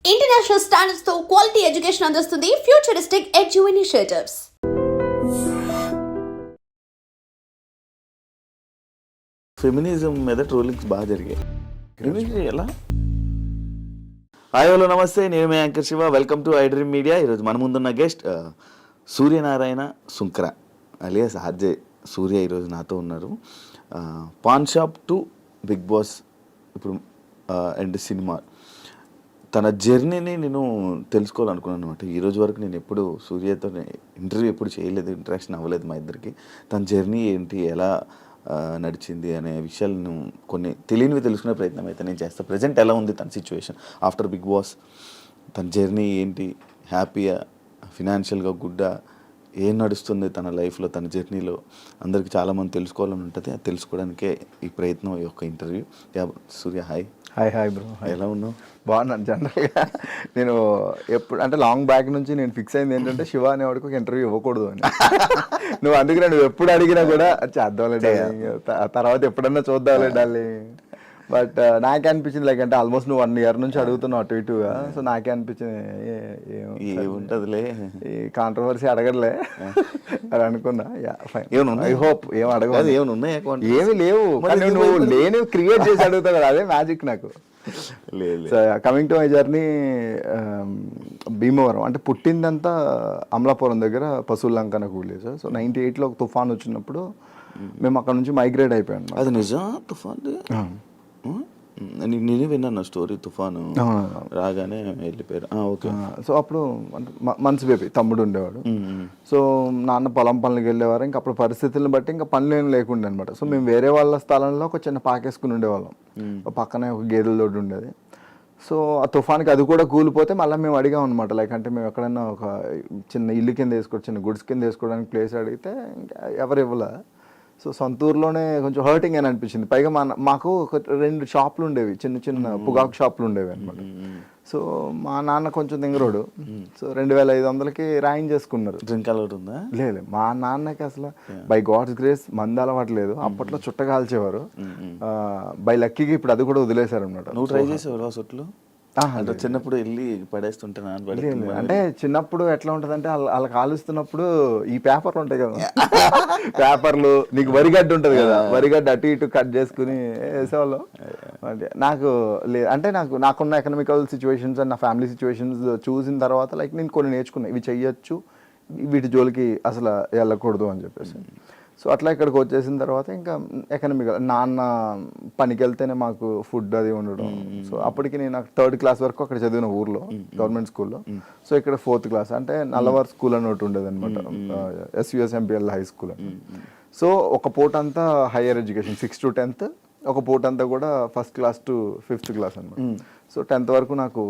International standards తో quality education అందిస్తుంది futuristic edu initiatives. Feminism మీద ట్రోలింగ్స్ బాగా జరిగాయి. ఎలా? హాయ్ హలో నమస్తే, నేను మీ anchor Shiva. Welcome to I Dream Media. ఈరోజు మన ముందున్న guest Suryanarayana Sunkara alias RJ Surya ఈరోజు నాతో ఉన్నారు. Paan shop to Bigg Boss ఇప్పుడు అండ్ సినిమా తన జర్నీని నేను తెలుసుకోవాలనుకున్నాను అనమాట. ఈరోజు వరకు నేను ఎప్పుడు సూర్యతో ఇంటర్వ్యూ ఎప్పుడు చేయలేదు, ఇంటరాక్షన్ అవ్వలేదు మా ఇద్దరికి. తన జర్నీ ఏంటి, ఎలా నడిచింది అనే విషయాలను కొన్ని తెలియనివి తెలుసుకునే ప్రయత్నం అయితే నేను చేస్తాను. ప్రజెంట్ ఎలా ఉంది తన సిచ్యువేషన్ ఆఫ్టర్ బిగ్ బాస్, తన జర్నీ ఏంటి, హ్యాపీయా, ఫినాన్షియల్గా గుడ్డా, ఏం నడుస్తుంది తన లైఫ్లో, తన జర్నీలో అందరికీ చాలామంది తెలుసుకోవాలని ఉంటుంది. అది తెలుసుకోవడానికే ఈ ప్రయత్నం, ఈ యొక్క ఇంటర్వ్యూ. సూర్య హాయ్. Hi bro. ఎలా ఉన్నావు? బాగున్నాను. జనరల్గా నేను ఎప్పుడు అంటే లాంగ్ బ్యాక్ నుంచి నేను ఫిక్స్ అయింది ఏంటంటే శివ అనేవాడికి ఒక ఇంటర్వ్యూ ఇవ్వకూడదు అని. నువ్వు అందుకనే నువ్వు ఎప్పుడు అడిగినా కూడా చేద్దాంలే డార్లింగ్, తర్వాత ఎప్పుడన్నా చూద్దాంలే డార్లింగ్. బట్ నాకే అనిపించింది లైక్ అంటే ఆల్మోస్ట్ నువ్వు 1 year నుంచి అడుగుతున్నావు అటు ఇటుగా. సో నాకే అనిపించింది ఏముంటుంది ఈ కాంట్రవర్సీ అడగలే అని అనుకున్నా. ఐ హోప్ ఏం అడగదు, ఏమి లేవు. నువ్వు లేని క్రియేట్ చేసి అడుగుతావు కదా, అదే మ్యాజిక్ నాకు. Coming to my journey, Bhimavaram అంటే పుట్టిందంతా అమలాపురం దగ్గర పశువులంక అనే విలేజ్. సో 98లో ఒక తుఫాన్ వచ్చినప్పుడు మేము అక్కడ నుంచి మైగ్రేట్ అయిపోయాం. అది నిజం? తుఫాన్ నేనే విన్నాను స్టోరీ. తుఫాను రాగానే వెళ్ళిపోయారు. ఓకే. సో అప్పుడు మంచి బేబీ తమ్ముడు ఉండేవాడు. సో నాన్న పొలం పనులకు వెళ్ళేవారు. ఇంకా అప్పుడు పరిస్థితులను బట్టి ఇంకా పనులు ఏం లేకుండే అనమాట. సో మేము వేరే వాళ్ళ స్థలంలో ఒక చిన్న పాకేసుకుని ఉండేవాళ్ళం. పక్కనే ఒక గేదెల దొడ్డు ఉండేది. సో ఆ తుఫాన్కి అది కూడా కూలిపోతే మళ్ళీ మేము అడిగాం అనమాట. లైక్ అంటే మేము ఎక్కడైనా ఒక చిన్న ఇల్లు కింద వేసుకోవడం, చిన్న గుడ్స్ కింద వేసుకోవడానికి ప్లేస్ అడిగితే ఇంకా ఎవరు ఇవ్వలే. సో సొంతూరులోనే కొంచెం హర్టింగ్ అని అనిపించింది. పైగా మాకు ఒక 2 షాపులు ఉండేవి, చిన్న చిన్న పొగాకు షాపులు ఉండేవి అనమాట. సో మా నాన్న కొంచెం దింగరోడు. సో 2500కి రాయించేసుకున్నారు. డ్రింక్ అలవాటు ఉందా? లేదు, మా నాన్నకి అసలు బై గాడ్స్ గ్రేస్ మందు అలవాటు లేదు. అప్పట్లో చుట్ట కాల్చేవారు. బై లక్కీకి ఇప్పుడు అది కూడా వదిలేశారు అనమాట. నువ్వు ట్రై చేసేవారు ఆ చుట్లు? అంటే చిన్నప్పుడు వెళ్ళి పడేస్తుంటే అంటే చిన్నప్పుడు ఎట్లా ఉంటుంది అంటే అలా కాలుస్తున్నప్పుడు ఈ పేపర్లు ఉంటాయి కదా, పేపర్లు, నీకు వరిగడ్డ ఉంటుంది కదా, వరిగడ్డ అటు ఇటు కట్ చేసుకుని వేసేవాళ్ళం. అంటే నాకు అంటే నాకున్న ఎకనామికల్ సిచ్యువేషన్స్ అండ్ నా ఫ్యామిలీ సిచ్యువేషన్స్ చూసిన తర్వాత లైక్ నేను కొన్ని నేర్చుకున్నాను. ఇవి చెయ్యొచ్చు, వీటి జోలికి అసలు వెళ్ళకూడదు అని చెప్పేసి. సో అట్లా ఇక్కడికి వచ్చేసిన తర్వాత ఇంకా ఎకనామికల్ నాన్న పనికి వెళ్తేనే మాకు ఫుడ్ అది ఉండడం. సో అప్పటికి నేను 3rd class వరకు అక్కడ చదివిన ఊర్లో గవర్నమెంట్ స్కూల్లో. సో ఇక్కడ 4th class అంటే నల్లవార్ స్కూల్ అని ఒకటి ఉండేది అనమాట, SUSMPL హై స్కూల్ అని. సో ఒక పూట అంతా హైయర్ ఎడ్యుకేషన్ 6 to 10th, ఒక పూట అంతా కూడా 1st class to 5th class అనమాట. సో 10th వరకు నాకు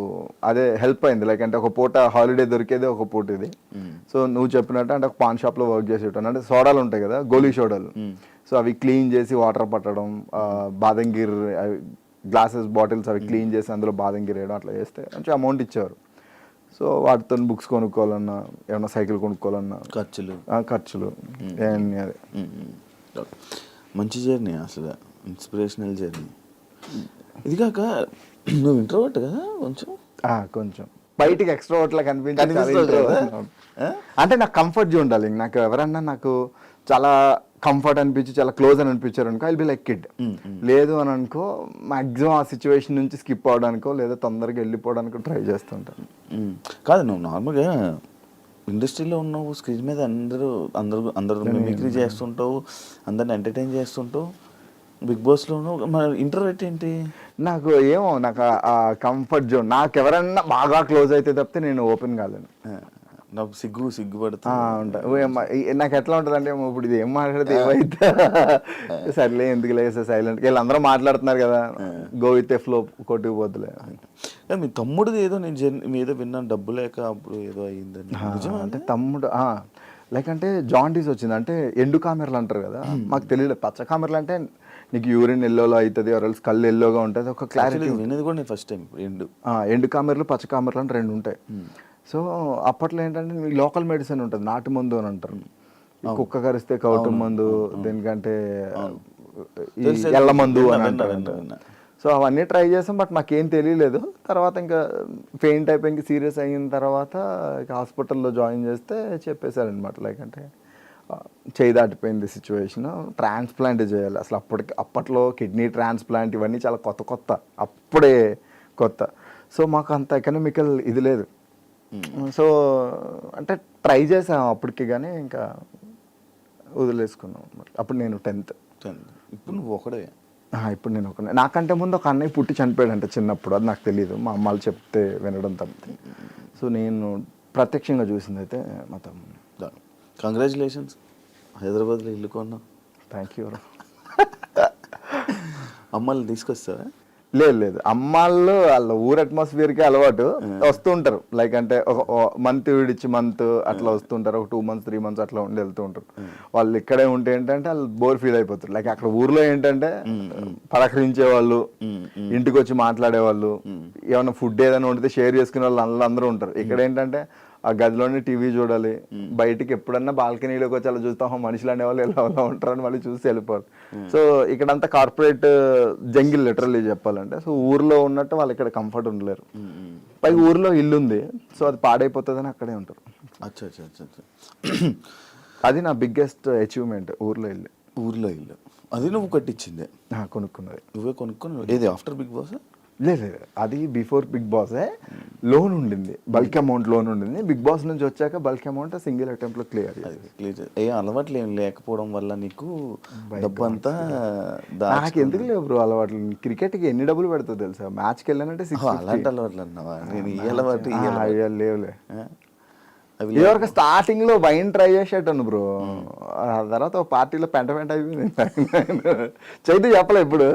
అదే హెల్ప్ అయింది. లైక్ అంటే ఒక పూట హాలిడే దొరికేది, ఒక పూట ఇది. సో నువ్వు చెప్పినట్టు అంటే ఒక పాన్ షాప్లో వర్క్ చేసేటాను. అంటే సోడాలు ఉంటాయి కదా, గోలీ సోడాలు. సో అవి క్లీన్ చేసి వాటర్ పట్టడం, బాదంగిర్ గ్లాసెస్ బాటిల్స్ అవి క్లీన్ చేసి అందులో బాదంగిర్ వేయడం, అట్లా చేస్తే మంచి అమౌంట్ ఇచ్చేవారు. సో వాటితో బుక్స్ కొనుక్కోవాలన్నా, ఏమన్నా సైకిల్ కొనుక్కోవాలన్నా ఖర్చులు అన్నీ. అదే మంచి జర్నీ, అసలు ఇన్స్పిరేషనల్ జర్నీ. ఇది కాక నువ్వు ఇంట్రోవర్ట్ కదా, కొంచెం బయటికి ఎక్స్ట్రోవర్ట్ లా కనిపించాలి. అంటే నాకు కంఫర్ట్ జోన్ ఉండాలి. నాకు ఎవరన్నా నాకు చాలా కంఫర్ట్ అనిపించి చాలా క్లోజ్ అని అనిపించారు అనుకో, ఐల్ బి లైక్ కిడ్. లేదు అని అనుకో, మాక్సిమం ఆ సిచ్యువేషన్ నుంచి స్కిప్ అవడానికో లేదా తొందరగా వెళ్ళిపోవడానికో ట్రై చేస్తుంటాను. కాదు, నువ్వు నార్మల్గా ఇండస్ట్రీలో ఉన్నావు, స్క్రీన్ మీద అందరూ మిమిక్రీ చేస్తుంటావు, అందరిని ఎంటర్టైన్ చేస్తుంటావు. బిగ్ బాస్లో మన ఇంటర్వ్యూట్ ఏంటి? నాకు ఆ కంఫర్ట్ జోన్. నాకు ఎవరన్నా బాగా క్లోజ్ అయితే తప్పితే నేను ఓపెన్ కాలేను. నాకు సిగ్గుపడుతా ఉంటా. నాకు ఎట్లా ఉంటుంది అంటే ఇప్పుడు ఇది ఏం మాట్లాడితే ఏమైతే సర్లే ఎందుకు లేదు సైలెంట్, వీళ్ళందరూ మాట్లాడుతున్నారు కదా, గో విత్ ఏ ఫ్లో, కొట్టుకుపోతులే. మీ తమ్ముడు ఏదో నేను ఏదో విన్నాను, డబ్బు లేక అప్పుడు ఏదో అయ్యిందని. అంటే తమ్ముడు లైక్ అంటే జాండీస్ వచ్చింది. అంటే ఎండు కామెరలు అంటారు కదా, మాకు తెలియదు. పచ్చ కామెరలు అంటే నీకు యూరిన్ ఎల్లోలో అవుతుంది, ఆర్ఎల్స్ కళ్ళు ఎల్లోగా ఉంటుంది, ఒక క్లారిటీ. ఫస్ట్ టైం ఎండు కామెరలు పచ్చ కామెరలు అంటే 2 ఉంటాయి. సో అప్పట్లో ఏంటంటే మీకు లోకల్ మెడిసిన్ ఉంటుంది, నాటు మందు అని అంటారు. కుక్క కరిస్తే కౌటు మందు, దేనికంటే ఎల్ల మందు అని అంటారు. సో అవన్నీ ట్రై చేసాం, బట్ మాకేం తెలియలేదు. తర్వాత ఇంకా ఫెయింట్ అయిపోయి ఇంకా సీరియస్ అయిన తర్వాత ఇక హాస్పిటల్లో జాయిన్ చేస్తే చెప్పేశారనమాట, లైక్ అంటే చేయి దాటిపోయింది సిచ్యువేషన్, ట్రాన్స్ప్లాంట్ చేయాలి. అసలు అప్పట్లో కిడ్నీ ట్రాన్స్ప్లాంట్ ఇవన్నీ చాలా కొత్త అప్పుడే కొత్త. సో మాకు అంత ఎకనామికల్ ఇది లేదు. సో అంటే ట్రై చేసాం అప్పటికి, కానీ ఇంకా వదిలేసుకున్నాం అనమాట. అప్పుడు నేను 10th. ఇప్పుడు నువ్వు ఒకడే? ఇప్పుడు నేను ఒకనే. నాకంటే ముందు ఒక అన్నయ్య పుట్టి చనిపోయాడంట చిన్నప్పుడు, అది నాకు తెలియదు, మా అమ్మాళ్ళు చెప్తే వినడం తప్పితే. సో నేను ప్రత్యక్షంగా చూసింది అయితే మా తమ్ముడు. కంగ్రాచులేషన్స్, హైదరాబాద్లో ఇల్లు కొన్నా. Thank you. అమ్మాయిలు తీసుకొస్తావా? లేదు, అమ్మాళ్ళు వాళ్ళ ఊరు అట్మాస్ఫియర్కి అలవాటు, వస్తూ ఉంటారు. లైక్ అంటే ఒక మంత్ విడిచి మంత్ అట్లా వస్తుంటారు, ఒక 2 months 3 months అట్లా ఉండి వెళ్తూ ఉంటారు. వాళ్ళు ఇక్కడే ఉంటే ఏంటంటే వాళ్ళు బోర్ ఫీల్ అయిపోతారు. లైక్ అక్కడ ఊర్లో ఏంటంటే పలకరించే వాళ్ళు, ఇంటికి వచ్చి మాట్లాడేవాళ్ళు, ఏమైనా ఫుడ్ ఏదైనా వండితే షేర్ చేసుకునే వాళ్ళు అందరూ ఉంటారు. ఇక్కడ ఏంటంటే ఆ గదిలోనే టీవీ చూడాలి, బయటికి ఎప్పుడన్నా బాల్కనీలోకి వచ్చి అలా చూస్తాం, మనుషులు అనేవాళ్ళు ఎలా ఉంటారని మళ్ళీ చూసి వెళ్ళిపోవాలి. సో ఇక్కడంతా కార్పొరేట్ జంగిల్ లిటరల్లీ చెప్పాలంటే. సో ఊర్లో ఉన్నట్టు వాళ్ళు ఇక్కడ కంఫర్ట్ ఉండలేరు. పైగా ఊర్లో ఇల్లు ఉంది, సో అది పాడైపోతుందని అక్కడే ఉంటారు. అది నా బిగ్గెస్ట్ అచీవ్మెంట్, ఊర్లో ఇల్లు. అది నువ్వు కట్టించిందే? కొనుక్కున్నది. నువ్వే కొనుక్కున్నావు? ఏది ఆఫ్టర్ బిగ్ బాస్? లేదు, అది బిఫోర్ బిగ్ బాసే. లోన్ ఉండింది, బల్క్ అమౌంట్ లోన్ ఉండింది. బిగ్ బాస్ నుంచి వచ్చాక బల్క్ అమౌంట్ సింగిల్ అటెంప్ట్ లో క్లియర్. ఏ అలవాట్లు ఏం లేకపోవడం వల్ల నీకు డబ్బు అంతా? నాకు ఎందుకు లేవు బ్రో అలవాట్లు. క్రికెట్కి ఎన్ని డబ్బులు పెడతావు తెలుసా? మ్యాచ్కి వెళ్ళానంటే అలాంటి అలవాట్లు అన్నావా? నేను ఈ అలవాటు లేవులే. ఇదివరకు స్టార్టింగ్ లో వైన్ ట్రై చేసేటాను బ్రో, ఆ తర్వాత ఒక పార్టీలో పెంట అయిపోయింది. చైతు చెప్పలే ఇప్పుడు,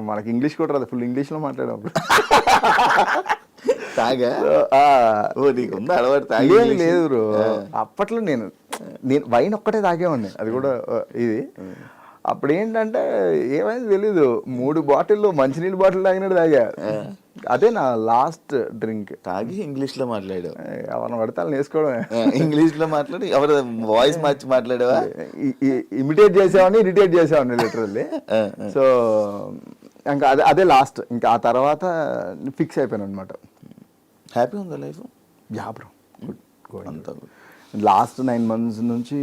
మనకి ఇంగ్లీష్ కూడా రాదు, ఫుల్ ఇంగ్లీష్ లో మాట్లాడేప్పుడు. లేదు బ్రో, అప్పట్లో నేను వైన్ ఒక్కటే తాగేవాడిని, అది కూడా ఇది. అప్పుడు ఏంటంటే ఏమైంది తెలీదు, 3 బాటిల్లో మంచినీళ్ళు బాటిల్ తాగినట్టు తాగా. అదే నా లాస్ట్ డ్రింక్. తాగి ఇంగ్లీష్ లో మాట్లాడావు? ఎవరిని పడితే వాళ్ళని వేసుకోవడమే. ఇంగ్లీష్ లో మాట్లాడి ఎవరు వాయిస్ మార్చి మాట్లాడావా? ఇమిటేట్ చేసేవాడిని, ఇరిటేట్ చేసేవాడిని లిటరల్లీ. సో ఇంకా అదే లాస్ట్. ఇంకా ఆ తర్వాత ఫిక్స్ అయిపోయాను అనమాట. హ్యాపీ ఉందా లైఫ్? Yeah bro, good. అంతా లాస్ట్ 9 months నుంచి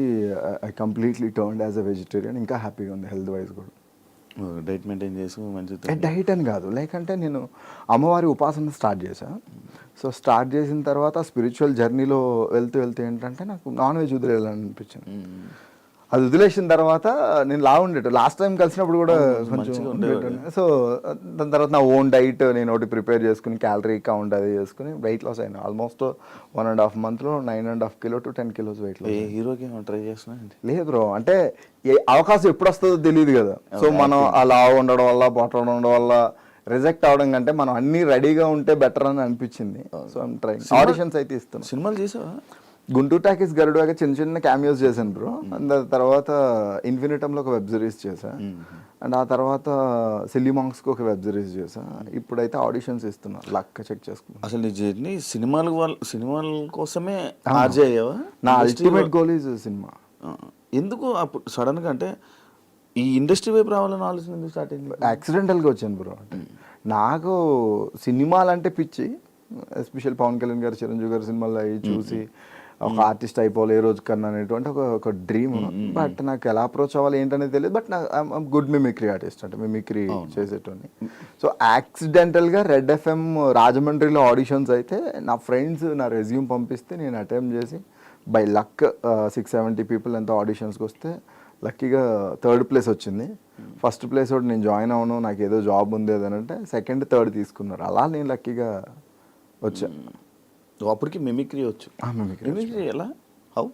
I completely turned as a vegetarian. ఇంకా హ్యాపీగా ఉంది, హెల్త్ వైజ్ కూడా. డైట్ మెయింటైన్ చేసి మంచిగా? డైట్ అని కాదు, లైక్ అంటే నేను అమ్మవారి ఉపాసన స్టార్ట్ చేశాను. సో స్టార్ట్ చేసిన తర్వాత స్పిరిచువల్ జర్నీలో వెళ్తూ ఏంటంటే నాకు నాన్ వెజ్ వదిలేయాలని అనిపించింది. అది వదిలేసిన తర్వాత నేను ఉండేట లాస్ట్ టైం కలిసినప్పుడు కూడా కొంచెం. సో దాని తర్వాత నా ఓన్ డైట్ నేను ఒకటి ప్రిపేర్ చేసుకుని, క్యాలరీ కౌంట్ అది చేసుకుని వెయిట్ లాస్ అయినా. Almost 1.5 months 9.5 kilo to 10 kilos weight loss. హీరోకి ట్రై చేస్తున్నా? లేదు బ్రో, అంటే అవకాశం ఎప్పుడు వస్తుందో తెలియదు కదా. సో మనం అలా ఉండడం వల్ల, పొట్ట ఉండడం వల్ల రిజెక్ట్ అవడం కంటే మనం అన్ని రెడీగా ఉంటే బెటర్ అని అనిపించింది. So I'm trying. ఆడిషన్స్ అయితే ఇస్తున్నాను. సినిమాలు చేసావా? గుంటూరు టాకీస్ గరుడుగా చిన్న క్యామియోస్ చేశాను బ్రో. అండ్ తర్వాత ఇన్ఫినిటంలో ఒక వెబ్ సిరీస్ చేశాను. అండ్ ఆ తర్వాత సిల్లీ మాంక్స్కి ఒక వెబ్ సిరీస్ చేశాను. ఇప్పుడైతే ఆడిషన్స్ ఇస్తున్నా, లక్ చెక్ చేసుకున్నాను. అసలు నీ జర్నీ సినిమాల కోసమే ఆర్జే అయ్యావా? నా అల్టిమేట్ గోల్ ఈజ్ సినిమా. ఎందుకు అప్పుడు సడన్గా అంటే ఈ ఇండస్ట్రీ వైపు రావాలని ఆలోచన ఎందుకు స్టార్ట్ అయింది? యాక్సిడెంటల్గా వచ్చాను బ్రో. నాకు సినిమాలు అంటే పిచ్చి, ఎస్పెషల్ పవన్ కళ్యాణ్ గారు, చిరంజీవి గారి సినిమాలు అవి చూసి ఒక ఆర్టిస్ట్ అయిపోవాలి ఏ రోజు కన్నా అనేటువంటి ఒక డ్రీమ్. బట్ నాకు ఎలా అప్రోచ్ అవ్వాలి ఏంటనేది తెలియదు. బట్ నాకు గుడ్ మిమిక్రీ ఆర్టిస్ట్, అంటే మిమిక్రీ చేసేటోని. సో యాక్సిడెంటల్గా రెడ్ ఎఫ్ఎం రాజమండ్రిలో ఆడిషన్స్ అయితే నా ఫ్రెండ్స్ నా రెజ్యూమ్ పంపిస్తే నేను అటెంప్ట్ చేసి బై లక్ 670 people ఎంతో ఆడిషన్స్కి వస్తే లక్కీగా 3rd place వచ్చింది. ఫస్ట్ ప్లేస్ ఒకటి నేను జాయిన్ అవ్వను, నాకు ఏదో జాబ్ ఉంది ఏదనంటే 2nd 3rd తీసుకున్నారు. అలా నేను లక్కీగా వచ్చా. అప్పటికి మిమిక్రీ వచ్చు? మిమిక్రీ ఎలా? హౌ?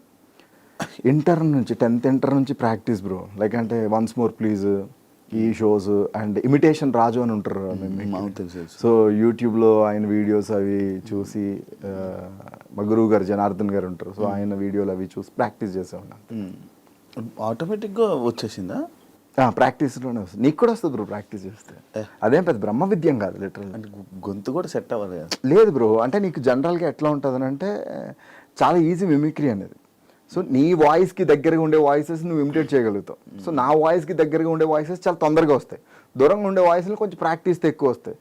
ఇంటర్ నుంచి 10th ఇంటర్ నుంచి ప్రాక్టీస్ బ్రో. లైక్ అంటే వన్స్ మోర్ ప్లీజ్, ఈ షోస్ అండ్ ఇమిటేషన్ రాజు అని ఉంటారు. సో యూట్యూబ్లో ఆయన వీడియోస్ అవి చూసి, మా గురువు గారు జనార్దన్ గారు ఉంటారు, సో ఆయన వీడియోలు అవి చూసి ప్రాక్టీస్ చేసేవాడిని. ఆటోమేటిక్గా వచ్చేసిందా? ప్రాక్టీస్లోనే వస్తుంది. నీకు కూడా వస్తుంది బ్రో ప్రాక్టీస్ చేస్తే. అదేం పెద్ద బ్రహ్మ విద్యం కాదు లిటరల్. అంటే గొంతు కూడా సెట్ అవ్వాలి? లేదు బ్రో, అంటే నీకు జనరల్గా ఎట్లా ఉంటుంది అంటే చాలా ఈజీ మిమిక్రీ అనేది. సో నీ వాయిస్కి దగ్గరగా ఉండే వాయిసెస్ నువ్వు ఇమిటేట్ చేయగలుగుతావు. సో నా వాయిస్కి దగ్గరగా ఉండే వాయిసెస్ చాలా తొందరగా వస్తాయి. దూరంగా ఉండే వాయిస్లు కొంచెం ప్రాక్టీస్ ఎక్కువ వస్తాయి.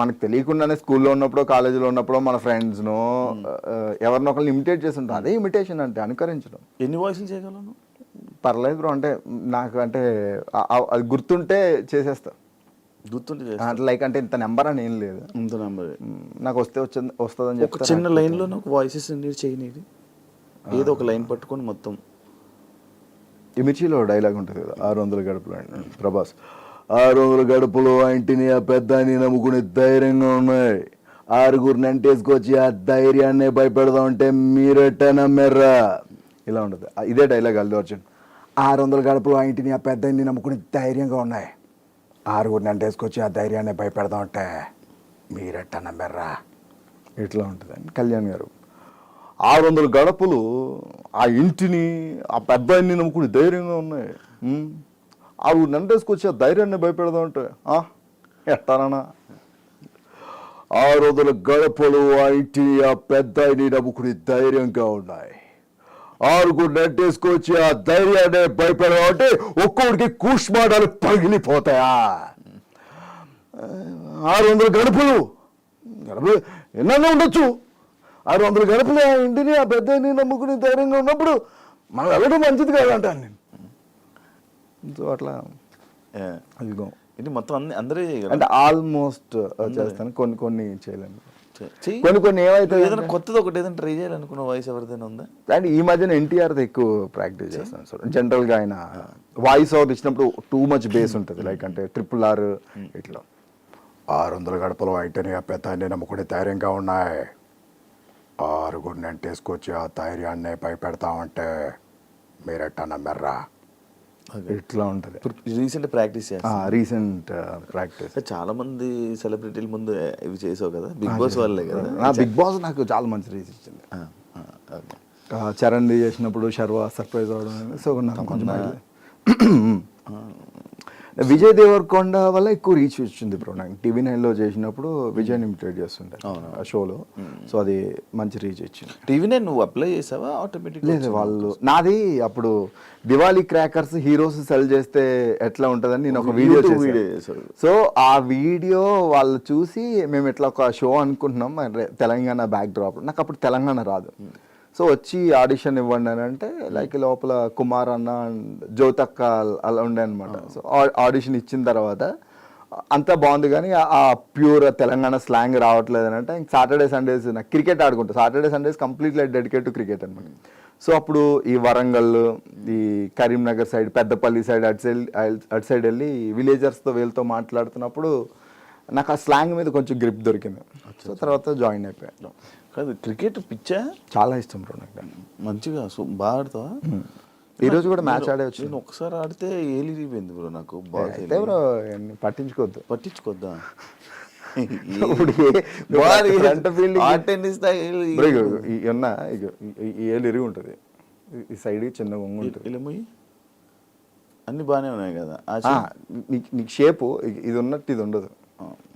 మనకు తెలియకుండానే స్కూల్లో ఉన్నప్పుడు కాలేజీలో ఉన్నప్పుడు మన ఫ్రెండ్స్ను ఎవరినో ఒకరిని ఇమిటేట్ చేసి ఉంటాం. అదే ఇమిటేషన్ అంటే అనుకరించడం. ఎన్ని వాయిస్లు చేయగలను? పర్లేదు బ్రో, అంటే నాకు అంటే అది గుర్తుంటే చేసేస్తా. గుర్తుంటే అంటే లైక్ అంటే ఇంత నెంబర్ అని ఏం లేదు, ఇంత నెంబర్ నాకు వస్తుందని ఒక చిన్న లైన్లో నాకు వాయిసెస్ చేయనిది, ఏదో ఒక లైన్ పట్టుకొని మొత్తం. ఈ మిర్చిలో డైలాగ్ ఉంటుంది కదా, 600 గడుపులు అండి ప్రభాస్. 600 గడుపులు ఆ ఇంటిని ఆ పెద్దాన్ని నమ్ముకుని ధైర్యంగా ఉన్నాయి. 6గురిని అంటేసుకొచ్చి ఆ ధైర్యాన్ని భయపెడదాం అంటే మీరెట్ట నమ్మెర్రా. ఇలా ఉంటుంది. ఇదే డైలాగ్ అల్లు అర్జున్. 600 గడుపులు ఆ ఇంటిని ఆ పెద్దాన్ని నమ్ముకుని ధైర్యంగా ఉన్నాయి. 6గురిని అంటేసుకొచ్చి ఆ ధైర్యాన్ని భయపెడదాం అంటే మీరెట్ట నమ్మెర్రా. ఇట్లా ఉంటుంది కళ్యాణ్ గారు. 600 గడపలు ఆ ఇంటిని ఆ పెద్దాన్ని నమ్ముకుని ధైర్యంగా ఉన్నాయి. 6 నంటేసుకొచ్చి ఆ ధైర్యాన్ని భయపెడదాం అంటే ఎట్టానా. 600 గడపలు ఆ ఇంటిని ఆ పెద్దాన్ని నమ్ముకుని ధైర్యంగా ఉన్నాయి. 6 నెట్టేసుకొచ్చి ఆ ధైర్యాన్ని భయపెడదాం అంటే ఒక్కొక్కడికి కూష్మాడాలు పగిలిపోతాయా. 600 గడపలు ఎన్నో ఉండొచ్చు. 600 గడపలు ఆ ఇంటిని ఆ పెద్దని నమ్ముకుని ధైర్యంగా ఉన్నప్పుడు మనం వెళ్ళడం మంచిది కాదంటాను నేను. సో అట్లా అదిగో ఇది మొత్తం అందరూ అంటే ఆల్మోస్ట్ చేస్తాను. కొన్ని చేయలేను. కొన్ని కొన్ని ఏమైతే ఏదైనా కొత్తది ఒకటి ఏదైనా ట్రై చేయాలనుకున్న వాయిస్ ఎవరిదైనా ఉందా? అండ్ ఈ మధ్యన ఎన్టీఆర్ ఎక్కువ ప్రాక్టీస్ చేస్తాను సార్. జనరల్గా ఆయన వాయిస్ ఓవర్ ఇచ్చినప్పుడు టూ మచ్ బేస్ ఉంటుంది. లైక్ అంటే RRR ఇట్లా 600 గడపలు అయితేనే ఆ పెద్దాన్ని నమ్ముకునే ధైర్యంగా ఉన్నాయి. 6 నెట్టేసుకొచ్చి ఆ ధైర్యాన్ని భయపెడతామంటే మీరెట్టా నమ్మెర్రా. ఇట్లా ఉంటుంది. Recent practice recent practice. చాలా మంది సెలబ్రిటీల ముందు ఇవి చేసావు కదా, బిగ్ బాస్ వాళ్ళే కదా. బిగ్ బాస్ నాకు చాలా మంచి రీచ్ ఇచ్చింది. చరణ్ చేసినప్పుడు శర్వా సర్ప్రైజ్ అవడం. సో నాకు కొంచెం విజయ్ దేవరకొండ వల్ల ఎక్కువ రీచ్ వచ్చింది బ్రో. నాకు TV9లో చేసినప్పుడు విజయ్ని ఇమిటేట్ చేస్తుండే ఆ షోలో. సో అది మంచి రీచ్ ఇచ్చింది. TV9 నువ్వు అప్లై చేసావా ఆటోమేటిక్? లేదు, వాళ్ళు నాది అప్పుడు దివాళీ క్రాకర్స్ హీరోస్ సెల్ చేస్తే ఎట్లా ఉంటుందని నేను ఒక వీడియో చేశాను. సో ఆ వీడియో వాళ్ళు చూసి మేము ఇట్లా ఒక షో అనుకుంటున్నాం తెలంగాణ బ్యాక్ డ్రాప్. నాకు అప్పుడు తెలంగాణ రాదు. సో వచ్చి ఆడిషన్ ఇవ్వండి అని అంటే లైక్ లోపల కుమార్ అన్న జ్యోతక్క అలా ఉండే అనమాట. సో ఆడిషన్ ఇచ్చిన తర్వాత అంతా బాగుంది కానీ ఆ ప్యూర్ తెలంగాణ స్లాంగ్ రావట్లేదు అని అంటే సాటర్డే సండేస్ నాకు క్రికెట్ ఆడుకుంటా. Saturday Sundays completely dedicate to cricket అనమాట. సో అప్పుడు ఈ వరంగల్, ఈ కరీంనగర్ సైడ్, పెద్దపల్లి సైడ్ అటు సైడ్ వెళ్ళి విలేజర్స్తో వీళ్ళతో మాట్లాడుతున్నప్పుడు నాకు ఆ స్లాంగ్ మీద కొంచెం గ్రిప్ దొరికింది. సో తర్వాత జాయిన్ అయిపోయాను. కాదు, క్రికెట్ పిచ్చా? చాలా ఇష్టం బ్రో నాకు. మంచిగా బాగా ఆడతావా? ఈరోజు కూడా మ్యాచ్ ఆడే వచ్చి నేను ఒకసారి ఆడితే ఏలిరిపోయింది బ్రో నాకు. అయితే బ్రో పట్టించుకోద్దా ఈ ఏళ్ళు ఇరిగి ఉంటుంది, ఈ సైడ్ చిన్నగా ఉంటుంది. అన్ని బాగానే ఉన్నాయి కదా. నీకు షేపు ఇది ఉన్నట్టు ఇది ఉండదు,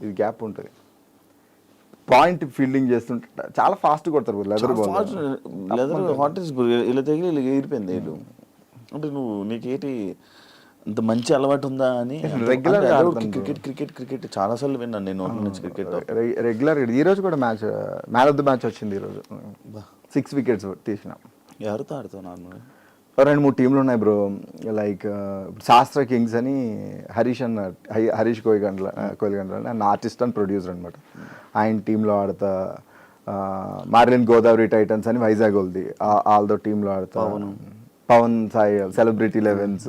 ఇది గ్యాప్ ఉంటుంది. పాయింట్ ఫీల్డింగ్ చేస్తుంటే చాలా ఫాస్ట్ కొడతారు. లెదర్ హాట్ ఇలా తగిలి ఇలా ఎగిరిపోయింది ఏడు. అంటే నీకేటి అంత మంచి అలవాటు ఉందా అని రెగ్యులర్ క్రికెట్ చాలా సార్లు విన్నాను నేను. Cricket regular. ఈ రోజు కూడా మ్యాన్ ఆఫ్ ది మ్యాచ్ వచ్చింది. ఈరోజు 6 వికెట్స్ తీసిన. ఎవరితో ఆడుతావు? నార్మల్ 2-3 టీంలు ఉన్నాయి బ్రో. లైక్ శాస్త్ర కింగ్స్ అని హరీష్ కోయిగండ్ల అని ఆర్టిస్ట్ అండ్ ప్రొడ్యూసర్ అనమాట. ఆయన టీంలో ఆడతా. మార్లిన్ గోదావరి టైటన్స్ అని వైజాగ్ వాళ్ళది, వాళ్ళతో టీంలో ఆడతా. Pawan Sai celebrity 11s.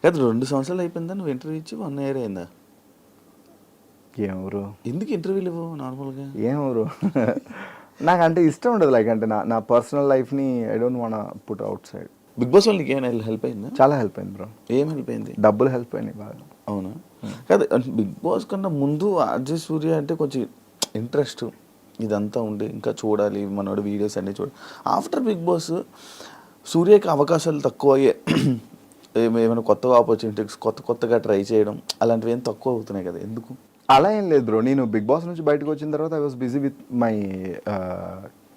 2 సంవత్సరాలు అయిపోయిందా నువ్వు ఇంటర్వ్యూ ఇచ్చి? 1 year అయిందా? ఏమరు ఎందుకు ఇంటర్వ్యూలు ఇవ్వవు నార్మల్గా? ఏమరు నాకు అంటే ఇష్టం ఉండదు. లైక్ అంటే నా పర్సనల్ లైఫ్ని I don't want put outside. Bigg Boss వాళ్ళు నీకు ఏమైనా హెల్ప్ అయిందా? చాలా హెల్ప్ అయింది బ్రో. ఏం హెల్ప్ అయింది? డబ్బులు హెల్ప్ అయినాయి బాగా. అవునా? కాదు, బిగ్ బాస్ కన్నా ముందు అజయ్ సూర్య అంటే కొంచెం ఇంట్రెస్ట్ ఇదంతా ఉండి ఇంకా చూడాలి మనోడు వీడియోస్ అన్నీ చూడాలి. ఆఫ్టర్ బిగ్ బాస్ సూర్యకి అవకాశాలు తక్కువ అయ్యాయి. ఏమైనా కొత్త ఆపర్చునిటీస్ కొత్తగా ట్రై చేయడం అలాంటివి ఏం తక్కువ అవుతున్నాయి కదా, ఎందుకు? అలా ఏం లేదు బ్రో. నేను బిగ్ బాస్ నుంచి బయటకు వచ్చిన తర్వాత I was busy with my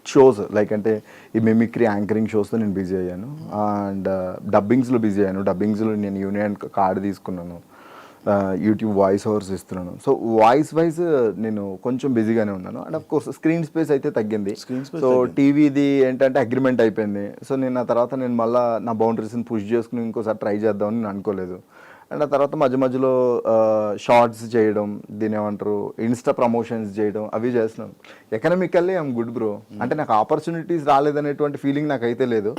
shows. Like అంటే ఈ మిమిక్రీ యాంకరింగ్ షోస్తో నేను బిజీ అయ్యాను. అండ్ డబ్బింగ్స్లో బిజీ అయ్యాను. డబ్బింగ్స్లో నేను యూనియన్ కార్డు తీసుకున్నాను. యూట్యూబ్ వాయిస్ ఓవర్స్ ఇస్తున్నాను. సో వాయిస్ వైజ్ నేను కొంచెం బిజీగానే ఉన్నాను. And of course screen space అయితే తగ్గింది. సో టీవీది ఏంటంటే అగ్రిమెంట్ అయిపోయింది. సో నేను ఆ తర్వాత నేను మళ్ళీ నా బౌండరీస్ని పుష్ చేసుకుని ఇంకోసారి ట్రై చేద్దామని నేను అనుకోలేదు. అండ్ ఆ తర్వాత మధ్యలో షార్ట్స్ చేయడం, దీని ఏమంటారు ఇన్స్టా ప్రమోషన్స్ చేయడం అవి చేస్తున్నాను. Economically I'm good bro. అంటే నాకు ఆపర్చునిటీస్ రాలేదనేటువంటి ఫీలింగ్ నాకు అయితే లేదు.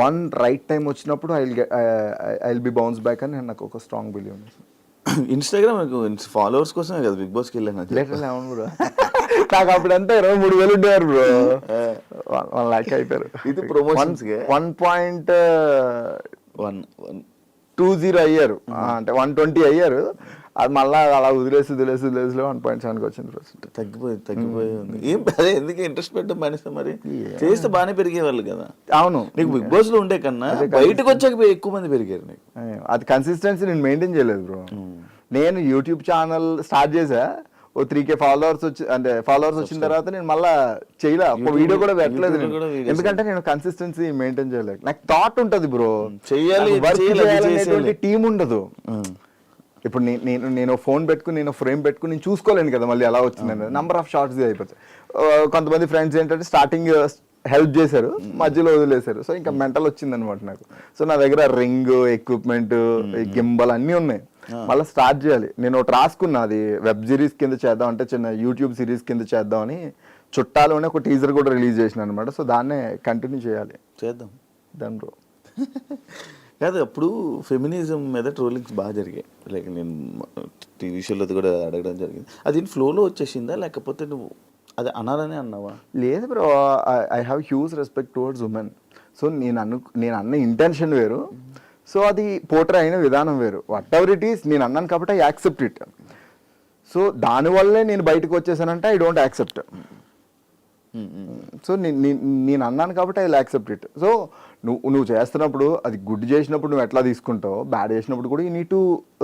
వన్ రైట్ టైం వచ్చినప్పుడు I will B bounce back అని నాకు ఒక స్ట్రాంగ్ బిలీవ్ ఉంది. ఇన్స్టాగ్రామ్ ఫాలోవర్స్ కోసమే కదా బిగ్ బాస్కి వెళ్ళాను. అవును బ్రో. నాకు అప్పుడంతా 23,000 ఉండేవారు బ్రో. 1 lakh అయిపోయారు. ఇది ప్రమోషన్స్ 1.20 అయ్యారు. అంటే 120 అయ్యారు. అది మళ్ళీ అలా వదిలేసి 1.7కి వచ్చింది బ్రో. తగ్గిపోయి ఉంది. ఏం అదే ఎందుకు ఇంట్రెస్ట్ పెట్టడం మానేస్తా మరి? చేస్తే బాగానే పెరిగేవాళ్ళు కదా. అవును, నీకు బిగ్ బాస్ లో ఉండే కన్నా బయటకు వచ్చాక ఎక్కువ మంది పెరిగారు నీకు. అది కన్సిస్టెన్సీ నేను మెయింటైన్ చేయలేదు బ్రో. నేను యూట్యూబ్ ఛానల్ స్టార్ట్ చేసా, ఓ 3K ఫాలోవర్స్ వచ్చిన తర్వాత నేను మళ్ళీ చేయలే, ఒక వీడియో కూడా పెట్టలేదు నేను. ఎందుకంటే నేను కన్సిస్టెన్సీ మెయింటైన్ చేయలేదు. నాకు థాట్ ఉంటుంది బ్రో, చేయాలి టీం ఉండదు. ఇప్పుడు నేను ఫోన్ పెట్టుకుని నేను ఫ్రేమ్ పెట్టుకుని నేను చూసుకోలేను కదా మళ్ళీ ఎలా వచ్చిందని. నంబర్ ఆఫ్ షార్ట్స్ అయిపోతాయి. కొంతమంది ఫ్రెండ్స్ ఏంటంటే స్టార్టింగ్ హెల్ప్ చేశారు, మధ్యలో వదిలేశారు. సో ఇంకా మెంటల్ వచ్చింది అనమాట నాకు. సో నా దగ్గర రింగ్, ఎక్విప్మెంట్, గింబల్ అన్నీ ఉన్నాయి. మళ్ళీ స్టార్ట్ చేయాలి. నేను ఒకటి రాసుకున్నా, అది వెబ్ సిరీస్ కింద చేద్దాం, అంటే చిన్న యూట్యూబ్ సిరీస్ కింద చేద్దామని చుట్టాలోనే ఒక టీజర్ కూడా రిలీజ్ చేసిన అనమాట. సో దాన్నే కంటిన్యూ చేద్దాం దాని బ్రో. కాదు, అప్పుడు ఫెమినిజం మీద ట్రోలింగ్స్ బాగా జరిగాయి. లైక్ నేను టీవీ షోలో కూడా అడగడం జరిగింది. అది ఫ్లోలో వచ్చేసిందా లేకపోతే నువ్వు అది అనాలని అన్నావా? లేదు bro, I have huge respect towards women. So నేను అన్న ఇంటెన్షన్ వేరు, సో అది పోర్ట్రే అయిన విధానం వేరు. వాట్ ఎవర్ ఇట్ ఈస్, నేను అన్నాను కాబట్టి ఐ యాక్సెప్ట్ ఇట్. సో దానివల్లే నేను బయటకు వచ్చేసానంటే ఐ డోంట్ యాక్సెప్ట్. సో నేను అన్నాను కాబట్టి I will accept it. So నువ్వు చేస్తున్నప్పుడు అది గుడ్ చేసినప్పుడు నువ్వు ఎట్లా తీసుకుంటావు, బ్యాడ్ చేసినప్పుడు కూడా you need to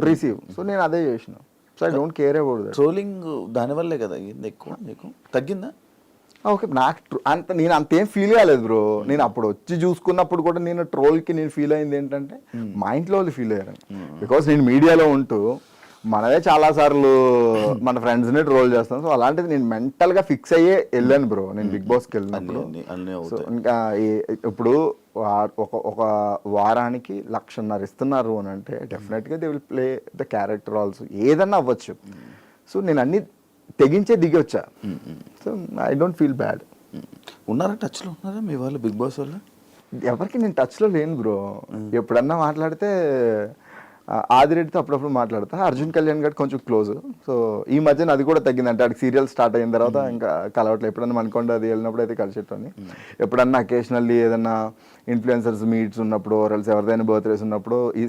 receive. So నేను అదే చేసిన. So I don't care about that. Trolling దానివల్లే కదా ఎక్కువ నీకు తగ్గిందా? ఓకే, నాకు నేను అంతేం ఫీల్ కాలేదు బ్రో. నేను అప్పుడు వచ్చి చూసుకున్నప్పుడు కూడా నేను ట్రోల్కి నేను ఫీల్ అయింది ఏంటంటే మా ఇంట్లో వాళ్ళు ఫీల్ అయ్యారు. బికాస్ నేను మీడియాలో ఉంటూ మనమే చాలా సార్లు మన ఫ్రెండ్స్ని ట్రోల్ చేస్తాం. సో అలాంటిది నేను మెంటల్గా ఫిక్స్ అయ్యే వెళ్ళాను బ్రో నేను బిగ్ బాస్కి వెళ్ళినప్పుడు. సో ఇంకా ఇప్పుడు ఒక వారానికి 1,50,000 ఇస్తున్నారు అని అంటే డెఫినెట్గా they will play the character also. ఏదన్నా అవ్వచ్చు. సో నేను అన్ని తెగించే దిగి వచ్చా. So I don't feel bad. ఉన్నారా టచ్లో ఉన్నారా మీ వాళ్ళు బిగ్ బాస్ వాళ్ళు? ఎవరికి నేను టచ్లో లేను బ్రో. ఎప్పుడన్నా మాట్లాడితే ఆదిరెడ్డితో అప్పుడప్పుడు మాట్లాడతా. అర్జున్ కళ్యాణ్ గారు కొంచెం క్లోజ్. సో ఈ మధ్యన అది కూడా తగ్గింది. అంటే ఆడికి సీరియల్ స్టార్ట్ అయిన తర్వాత ఇంకా కలవట్లేదు. ఎప్పుడన్నా మనకొండ అది వెళ్ళినప్పుడు అయితే కలిసేటోని. ఎప్పుడన్నా అకేషనల్లీ ఏదన్నా ఇన్ఫ్లుయెన్సర్స్ మీట్స్ ఉన్నప్పుడు, ఎవరైనా ఎవరిదైనా బర్త్డేస్ ఉన్నప్పుడు ఈ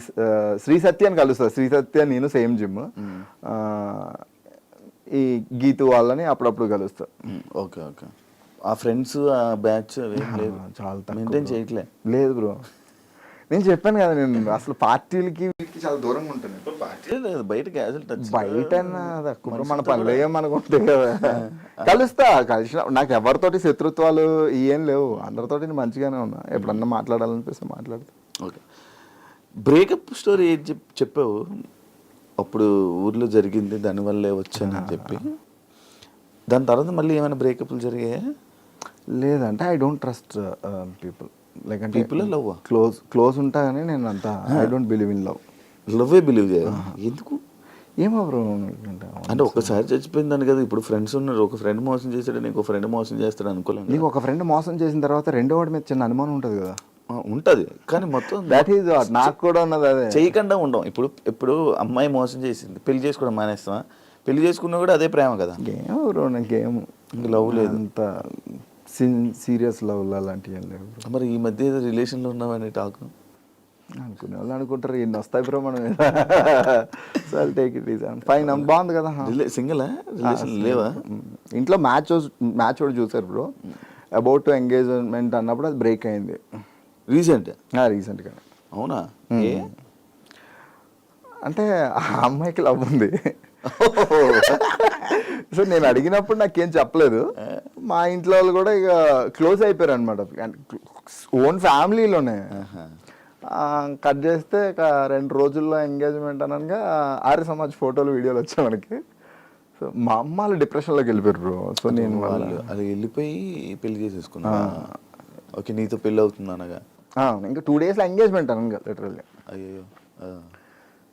శ్రీ సత్యాన్ని కలుస్తా. శ్రీ సత్య నేను సేమ్ జిమ్. ఈ గీతు వాళ్ళని అప్పుడప్పుడు కలుస్తా. Okay okay. ఆ ఫ్రెండ్స్ ఆ బ్యాచ్ చాలా మెయింటైన్ చేయట్లే? లేదు బ్రో, నేను చెప్పాను కదా నేను అసలు పార్టీలకి చాలా దూరంగా ఉంటాను. పార్టీ లేదు, బయట క్యాజువల్ టచ్. బయట మన పనులు ఏమనుకు ఉంటాయి కదా. కలిసిన నాకు ఎవరితోటి శత్రుత్వాలు ఏం లేవు. అందరితోటి మంచిగానే ఉన్నా. ఎప్పుడన్నా మాట్లాడాలనిపిస్తే మాట్లాడతా. ఓకే, బ్రేకప్ స్టోరీ ఏది చెప్పావు అప్పుడు ఊర్లో జరిగింది, దానివల్లే వచ్చానని చెప్పి. దాని తర్వాత మళ్ళీ ఏమైనా బ్రేకప్లు జరిగాయా? లేదంటే I don't trust people. Like అంటే పీపుల్ లవ్ క్లోజ్ ఉంటా కానీ నేను అంతా ఐ డోంట్ బిలీవ్ ఇన్ లవ్వే బిలీవ్ చేయాలి. ఎందుకు? ఏమో బ్రో, అంటే ఒకసారి చచ్చిపోయిందని కదా. ఇప్పుడు ఫ్రెండ్స్ ఉన్నారు, ఒక ఫ్రెండ్ మోసం చేశాడు, నీకు ఫ్రెండ్ మోసం చేస్తాడు అనుకోలేదు. నీకు ఒక ఫ్రెండ్ మోసం చేసిన తర్వాత రెండో వాడి మీద చిన్న అనుమానం ఉంటుంది కదా. ఉంటుంది, కానీ మొత్తం దట్ ఈజ్ నాకు కూడా ఉన్నది. అదే చేయకుండా ఉండం. ఇప్పుడు అమ్మాయి మోసం చేసింది, పెళ్లి చేసుకోవడం మానేస్తావా? పెళ్లి చేసుకున్నా కూడా అదే ప్రేమ కదా. ఏమో బ్రో, నాకేమో లవ్ లేదు, అంత సీరియస్ లవ్ అలాంటివి ఏం లేవు. మరి ఈ మధ్య ఏదో రిలేషన్లో ఉన్నామని టాక్ అనుకునే వాళ్ళు అనుకుంటారు ఎన్ని వస్తాయి బ్రో మనం. So take it is fine. బాగుంది కదా. సింగిలా? రిలేషన్ లేవా? ఇంట్లో మ్యాచ్ కూడా చూసారు బ్రో. అబౌట్ ఎంగేజ్మెంట్ అన్నప్పుడు అది బ్రేక్ అయింది రీసెంట్గా. అవునా? అంటే ఆ అమ్మాయికి లవ్ ఉంది. సో నేను అడిగినప్పుడు నాకేం చెప్పలేదు. మా ఇంట్లో వాళ్ళు కూడా ఇక క్లోజ్ అయిపోయారు అనమాట. ఓన్ ఫ్యామిలీలోనే కట్ చేస్తే ఒక 2 రోజుల్లో ఎంగేజ్మెంట్ అనగా ఆర్య సమాజ్ ఫోటోలు వీడియోలు వచ్చాయి మనకి. సో మా అమ్మ వాళ్ళు డిప్రెషన్లోకి వెళ్ళిపోయారు బ్రో. సో నేను వాళ్ళు అది వెళ్ళిపోయి పెళ్లి చేసేసుకున్నా. ఓకే, నీతో పెళ్ళి అవుతుంది అనగా ఇంకా 2 daysలో ఎంగేజ్మెంట్ అనగా లిటరల్లీ. అయ్యో.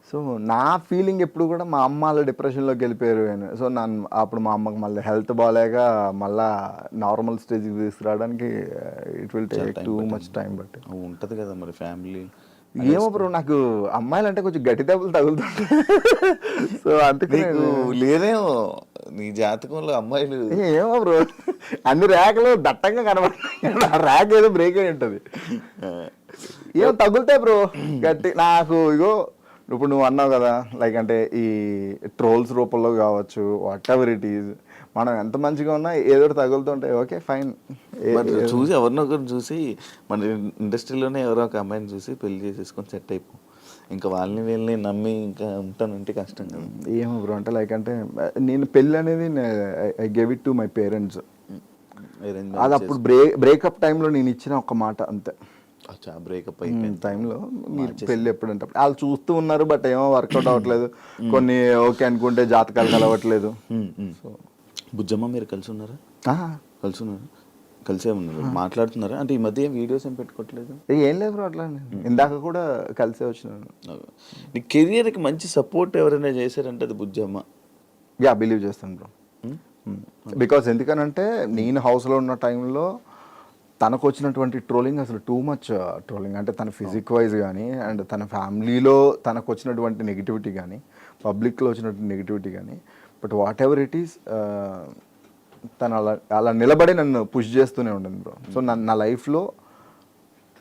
సో నా ఫీలింగ్ ఎప్పుడు కూడా మా అమ్మ వాళ్ళు డిప్రెషన్లోకి వెళ్ళిపోయారు అని. సో నన్ను అప్పుడు మా అమ్మకి మళ్ళీ హెల్త్ బాగాలేక మళ్ళా నార్మల్ స్టేజ్కి తీసుకురావడానికి it will take too much time. But ఉంటుంది కదా మరి ఫ్యామిలీ. ఏమో బ్రో, నాకు అమ్మాయిలు అంటే కొంచెం గట్టి దెబ్బలు తగులుతుంటాయి. సో అందుకే లేదేమో నీ జాతకంలో అమ్మాయిలు. ఏమో బ్రో, అన్ని ర్యాకులు దట్టంగా కనబడతాయి, ర్యాక్ ఏదో బ్రేక్ అయి ఉంటుంది. ఏమో తగులుతాయి బ్రో గట్టి. నాకు ఇగో ఇప్పుడు నువ్వు అన్నావు కదా, లైక్ అంటే ఈ ట్రోల్స్ రూపంలో కావచ్చు, వాట్ ఎవర్ ఇట్ ఈజ్, మనం ఎంత మంచిగా ఉన్నా ఏదో తగులుతుంటాయి. Okay fine. చూసి ఎవరినొకరు చూసి మన ఇండస్ట్రీలోనే ఎవరో ఒక అమ్మాయిని చూసి పెళ్లి చేసేసుకొని సెట్ అయిపో. ఇంకా వాళ్ళని వీళ్ళని నమ్మి ఇంకా ఉంటానంటే కష్టం కదా. ఏమో బ్రో, అంటే లైక్ అంటే నేను పెళ్ళి అనేది I gave it to my parents. అది అప్పుడు బ్రేకప్ టైంలో నేను ఇచ్చిన ఒక మాట అంతే. బ్రేకప్ అయిపోయిన టైంలో మీరు పెళ్ళి ఎప్పుడంటే వాళ్ళు చూస్తూ ఉన్నారు, బట్ ఏమో వర్కౌట్ అవ్వట్లేదు. కొన్ని ఓకే అనుకుంటే జాతకాలు కలవట్లేదు. సో బుజ్జమ్మ మీరు కలిసి ఉన్నారా? కలిసి ఉన్నారు, కలిసే ఉన్నారు, మాట్లాడుతున్నారా? అంటే ఈ మధ్య వీడియోస్ ఏం పెట్టుకోవట్లేదు? ఏం లేదు బ్రో, అట్లా ఇందాక కూడా కలిసే వచ్చినాను. నీ కెరియర్కి మంచి సపోర్ట్ ఎవరైనా చేశారంటే అది బుజ్జమ్మ. యా, బిలీవ్ చేస్తాను బ్రో. బికాస్ ఎందుకనంటే నేను హౌస్లో ఉన్న టైంలో తనకు వచ్చినటువంటి ట్రోలింగ్ అసలు టూ మచ్ ట్రోలింగ్. అంటే తన ఫిజిక్ వైజ్ కానీ అండ్ తన ఫ్యామిలీలో తనకు వచ్చినటువంటి నెగిటివిటీ కానీ, పబ్లిక్లో వచ్చినటువంటి నెగిటివిటీ కానీ, but what ever it is తను అలా నిలబడి నన్ను పుష్ చేస్తూనే ఉండింది బ్రో. సో నా లైఫ్లో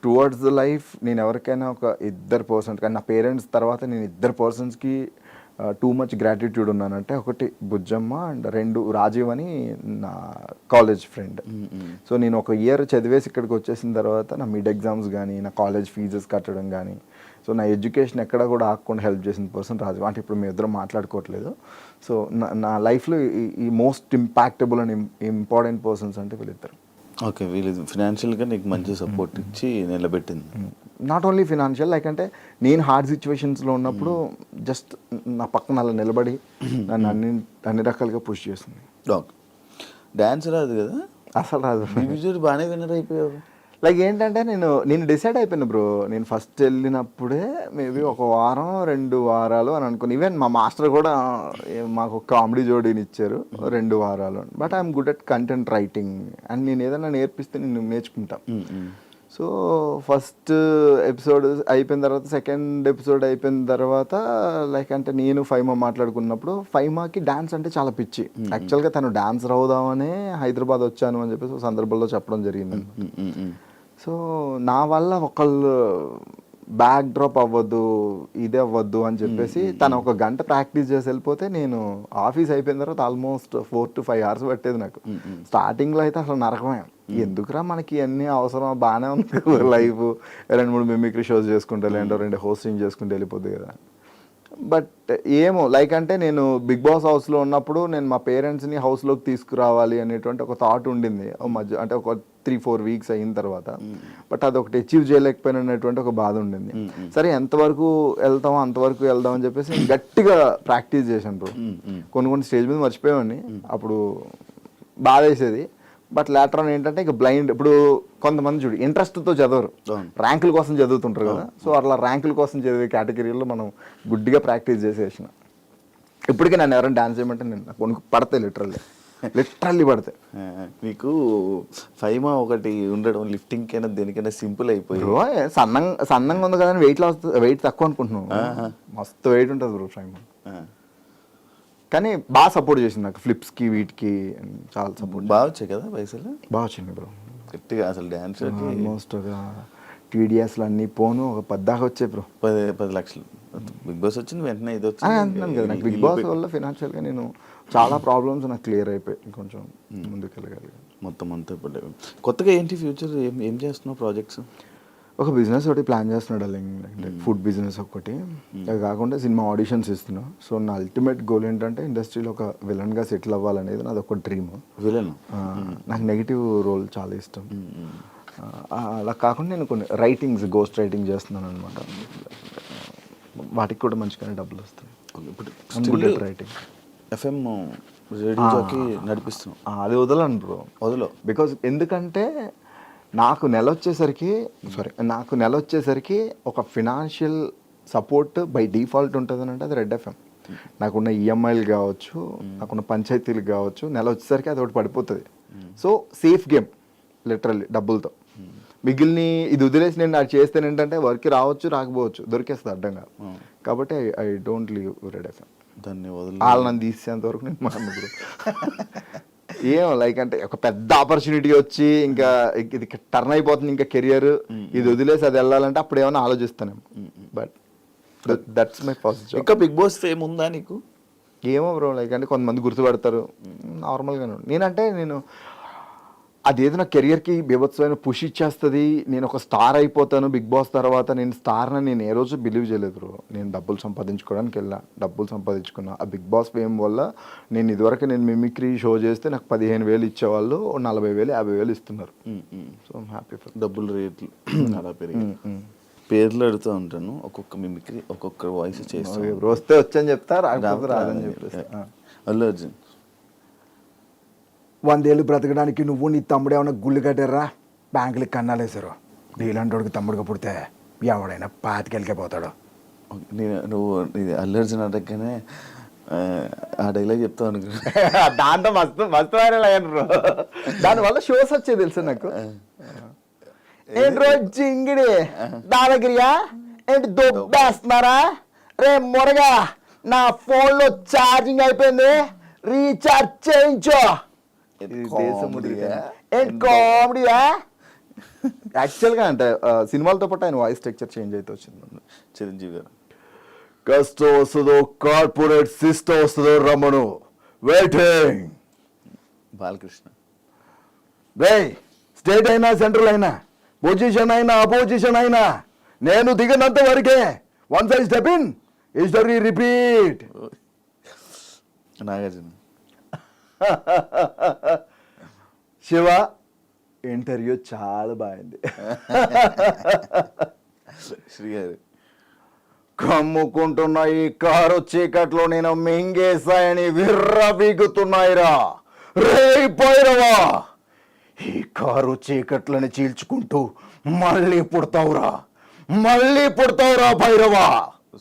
టువర్డ్స్ ద లైఫ్ నేను ఎవరికైనా ఒక 2 పర్సన్స్, కానీ నా పేరెంట్స్ తర్వాత నేను 2 పర్సన్స్కి టూ మచ్ గ్రాటిట్యూడ్ ఉన్నానంటే, ఒకటి బుజ్జమ్మ అండ్ 2 రాజీవ్ అని నా కాలేజ్ ఫ్రెండ్. సో నేను ఒక ఇయర్ చదివేసి ఇక్కడికి వచ్చేసిన తర్వాత నా మిడ్ ఎగ్జామ్స్ కానీ, నా కాలేజ్ ఫీజెస్ కట్టడం కానీ, సో నా ఎడ్యుకేషన్ ఎక్కడ కూడా ఆగకుండా హెల్ప్ చేసిన పర్సన్ రాజీవ్. అంటే ఇప్పుడు మేము ఇద్దరం మాట్లాడుకోవట్లేదు. సో నా లైఫ్లో ఈ most impactable and important persons అంటే వీళ్ళిద్దరు. ఓకే, వీళ్ళు ఫినాన్షియల్గా నీకు మంచి సపోర్ట్ ఇచ్చి నిలబెట్టింది. నాట్ ఓన్లీ ఫినాన్షియల్, లైక్ అంటే నేను హార్డ్ సిచ్యువేషన్స్లో ఉన్నప్పుడు జస్ట్ నా పక్కన అలా నిలబడి నన్ను అన్ని రకాలుగా పుష్ చేస్తుంది. ఓకే, డ్యాన్స్ రాదు కదా? అసలు రాదు. బాగానే విన్నర్ అయిపోయావు. లైక్ ఏంటంటే నేను డిసైడ్ అయిపోయాను బ్రో. నేను ఫస్ట్ వెళ్ళినప్పుడే మేబీ 1 వారం 2 వారాలు అని అనుకుని, ఈవెన్ మా మాస్టర్ కూడా మాకు కామెడీ జోడీని ఇచ్చారు 2 వారాలు. But I'm good at content writing and నేను ఏదైనా నేర్పిస్తే నేను నేర్చుకుంటా. సో ఫస్ట్ ఎపిసోడ్ అయిపోయిన తర్వాత, సెకండ్ ఎపిసోడ్ అయిపోయిన తర్వాత, లైక్ అంటే నేను ఫైమా మాట్లాడుకున్నప్పుడు, ఫైమాకి డాన్స్ అంటే చాలా పిచ్చి. యాక్చువల్గా తను డాన్సర్ అవుదామనే హైదరాబాద్ వచ్చాను అని చెప్పేసి సందర్భంలో చెప్పడం జరిగింది. సో నా వల్ల ఒకళ్ళు బ్యాక్ డ్రాప్ అవ్వద్దు, ఇది అవ్వద్దు అని చెప్పేసి తను 1 గంట ప్రాక్టీస్ చేసి వెళ్ళిపోతే, నేను ఆఫీస్ అయిపోయిన తర్వాత ఆల్మోస్ట్ 4 to 5 hours పట్టేది నాకు. స్టార్టింగ్లో అయితే అసలు నరకమే. ఎందుకురా మనకి అన్నీ అవసరం, బాగానే ఉంది లైఫ్, 2-3 మిమిక్రీ షోస్ చేసుకుంటే, లేదంటే 2 హోస్టింగ్ చేసుకుంటే వెళ్ళిపోద్ది కదా. బట్ ఏమో లైక్ అంటే నేను బిగ్ బాస్ హౌస్లో ఉన్నప్పుడు నేను మా పేరెంట్స్ని హౌస్లోకి తీసుకురావాలి అనేటువంటి ఒక థాట్ ఉండింది మధ్య, అంటే ఒక 3-4 weeks అయిన తర్వాత. బట్ అదొకటి అచీవ్ చేయలేకపోయిన అనేటువంటి ఒక బాధ ఉండింది. సరే ఎంతవరకు వెళ్తామో అంతవరకు వెళ్దాం అని చెప్పేసి గట్టిగా ప్రాక్టీస్ చేశాను బ్రో. కొన్ని స్టేజ్ మీద మర్చిపోయామని అప్పుడు బాధ వేసేది. బట్ లేటర్ ఆన్ ఏంటంటే ఇక బ్లైండ్, ఇప్పుడు కొంతమంది చూడు ఇంట్రెస్ట్తో చదవరు, ర్యాంకుల కోసం చదువుతుంటారు కదా. సో అట్లా ర్యాంకుల కోసం చదివే కేటగిరీలో మనం గుడ్డిగా ప్రాక్టీస్ చేసేసిన. ఇప్పటికీ నన్ను ఎవరైనా డాన్స్ చేయమంటే నేను కొనుక్కు పడతాయి, లిటరల్లీ పడతాయి. నీకు ఫైమా ఒకటి ఉండడం లిఫ్టింగ్ కైనా దేనికైనా సింపుల్ అయిపోయి, సన్నంగా ఉంది కదా, వెయిట్ తక్కువ అనుకుంటున్నావు. మస్తు వెయిట్ ఉంటుంది బ్రో ఫైమా. కానీ బాగా సపోర్ట్ చేసింది నాకు ఫ్లిప్స్కి, వీటికి చాలా సపోర్ట్. బాగా వచ్చాయి కదా పైసలు? బాగా వచ్చింది బ్రో గట్టిగా. అసలు డ్యాన్స్ ఆల్మోస్ట్ ఒక టీడీఎస్లు అన్నీ పోను ఒక 10 దాకా వచ్చాయి బ్రో. 10 లక్షలు. బిగ్ బాస్ వచ్చింది వెంటనే ఇది అంటున్నాను కదా, నాకు బిగ్ బాస్ వల్ల ఫినాన్షియల్గా నేను చాలా ప్రాబ్లమ్స్ నాకు క్లియర్ అయిపోయి కొంచెం ముందుకు వెళ్ళగలిగాను. మొత్తం అంతా ఇప్పుడు కొత్తగా ఏంటి ఫ్యూచర్ ఏం చేస్తున్నావు ప్రాజెక్ట్స్? ఒక బిజినెస్ ఒకటి ప్లాన్ చేస్తున్నాడు, అంటే ఫుడ్ బిజినెస్ ఒకటి. అది కాకుండా సినిమా ఆడిషన్స్ ఇస్తున్నా. సో నా అల్టిమేట్ గోల్ ఏంటంటే ఇండస్ట్రీలో ఒక విలన్గా సెటిల్ అవ్వాలనేది నాది ఒక డ్రీమ్. విలన్? నాకు నెగిటివ్ రోల్ చాలా ఇష్టం. అలా కాకుండా నేను కొన్ని రైటింగ్స్ గోస్ట్ రైటింగ్ చేస్తున్నాను అనమాట. వాటికి కూడా మంచిగానే డబ్బులు వస్తాయి. ఇప్పుడు రైటింగ్ ఎఫ్ఎం రేడియో జాకీ నడిపిస్తున్నాం. అది వదలను బ్రో, వదిలో. బికాజ్ ఎందుకంటే నాకు నెల వచ్చేసరికి ఒక ఫినాన్షియల్ సపోర్ట్ బై డిఫాల్ట్ ఉంటుంది అంటే అది రెడ్ ఎఫ్ఎం. నాకున్న ఈఎంఐలు కావచ్చు, నాకున్న పంచాయతీలు కావచ్చు, నెల వచ్చేసరికి అది ఒకటి పడిపోతుంది. సో సేఫ్ గేమ్ లిటరల్లీ డబ్బులతో. మిగిలిని ఇది వదిలేసి నేను అది చేస్తే ఏంటంటే వర్క్ రావచ్చు రాకపోవచ్చు, దొరికేస్తుంది అడ్డంగా. కాబట్టి I don't leave red FM. వాళ్ళు నన్ను తీసేంత వరకు నేను మాట్లాడు. ఏం లైక్ అంటే ఒక పెద్ద ఆపర్చునిటీ వచ్చి ఇంకా ఇది టర్న్ అయిపోతుంది ఇంకా కెరియర్, ఇది వదిలేసి అది వెళ్ళాలంటే అప్పుడు ఏమైనా ఆలోచిస్తానేమో. But that's my first job. ఇంకా బిగ్ బాస్ ఫేమ్ ఉందా నీకు? ఏమో బ్రో, లైక్ అంటే కొంతమంది గుర్తుపడతారు నార్మల్గానే. నేను అదేదో నా కెరియర్కి బీభత్సమైన పుష్ ఇచ్చేస్తుంది, నేను ఒక స్టార్ అయిపోతాను బిగ్ బాస్ తర్వాత. నేను స్టార్ని నేను ఏ రోజు బిలీవ్ చేయలేదు బ్రో. నేను డబ్బులు సంపాదించుకోవడానికి డబ్బులు సంపాదించుకున్నా. ఆ బిగ్ బాస్ ఫేమ్ వల్ల నేను ఇదివరకు నేను మిమిక్రీ షో చేస్తే నాకు 15,000 ఇచ్చేవాళ్ళు, 40,000 50,000 ఇస్తున్నారు. So I'm happy for. డబ్బులు రేట్లు అలా పెరిగి పేర్లు అడుగుతూ ఉంటాను, ఒక్కొక్క మిమిక్రీ ఒక్కొక్క వాయిస్ చేస్తాను. వస్తే వచ్చని చెప్తా, రాకపోతే రాదని చెప్పేసి. అల్లు అర్జున్ 100 ఏళ్ళు బ్రతకడానికి నువ్వు నీ తమ్ముడు ఏమైనా గుళ్ళు కట్టారా, బ్యాంకులకి కన్నాలేసారు. నీలాంటి తమ్ముడుగా పుడితే ఎవడైనా 25 పోతాడు. నువ్వు అల్లు అర్జున్ అడగగానే ఆ డైలాగ్ చెప్తావు అనుకో. దాంతో మస్తు మస్తు వైరల్ అయ్యాను బ్రో. దానివల్ల షోస్ వచ్చేది తెలుసు నాకు. ఏంటి రోజు జింగిడి దాదాగిరియా ఏంటి దొబ్బేస్తున్నారా రే మొరగా, నా ఫోన్లో ఛార్జింగ్ అయిపోయింది, రీఛార్జ్ చేయించో. కామెడీయా యాక్చువల్గా అంటే సినిమాలతో పాటు ఆయన వాయిస్ స్ట్రక్చర్ చేంజ్ అయితే వచ్చింది. చిరంజీవి గారు కష్టం వస్తుందో కార్పొరేట్ సిస్టమ్ వస్తుందో రమ్మను వెయిటింగ్. బాలకృష్ణ రే స్టేట్ అయినా సెంట్రల్ అయినా పొజిషన్ అయినా అపోజిషన్ అయినా నేను దిగినంత వరకే. Once I step in history repeat. Nagarjuna Shiva interview చాలా బాగుంది. శ్రీగారు కమ్ముకుంటున్న ఈ కారు చీకట్లో నేను మింగేశాయని విర్రవీగుతున్నాయిరా రే పైరవా. ఈ కారు చీకట్లని చీల్చుకుంటూ మళ్ళీ పుడతావురా భైరవా.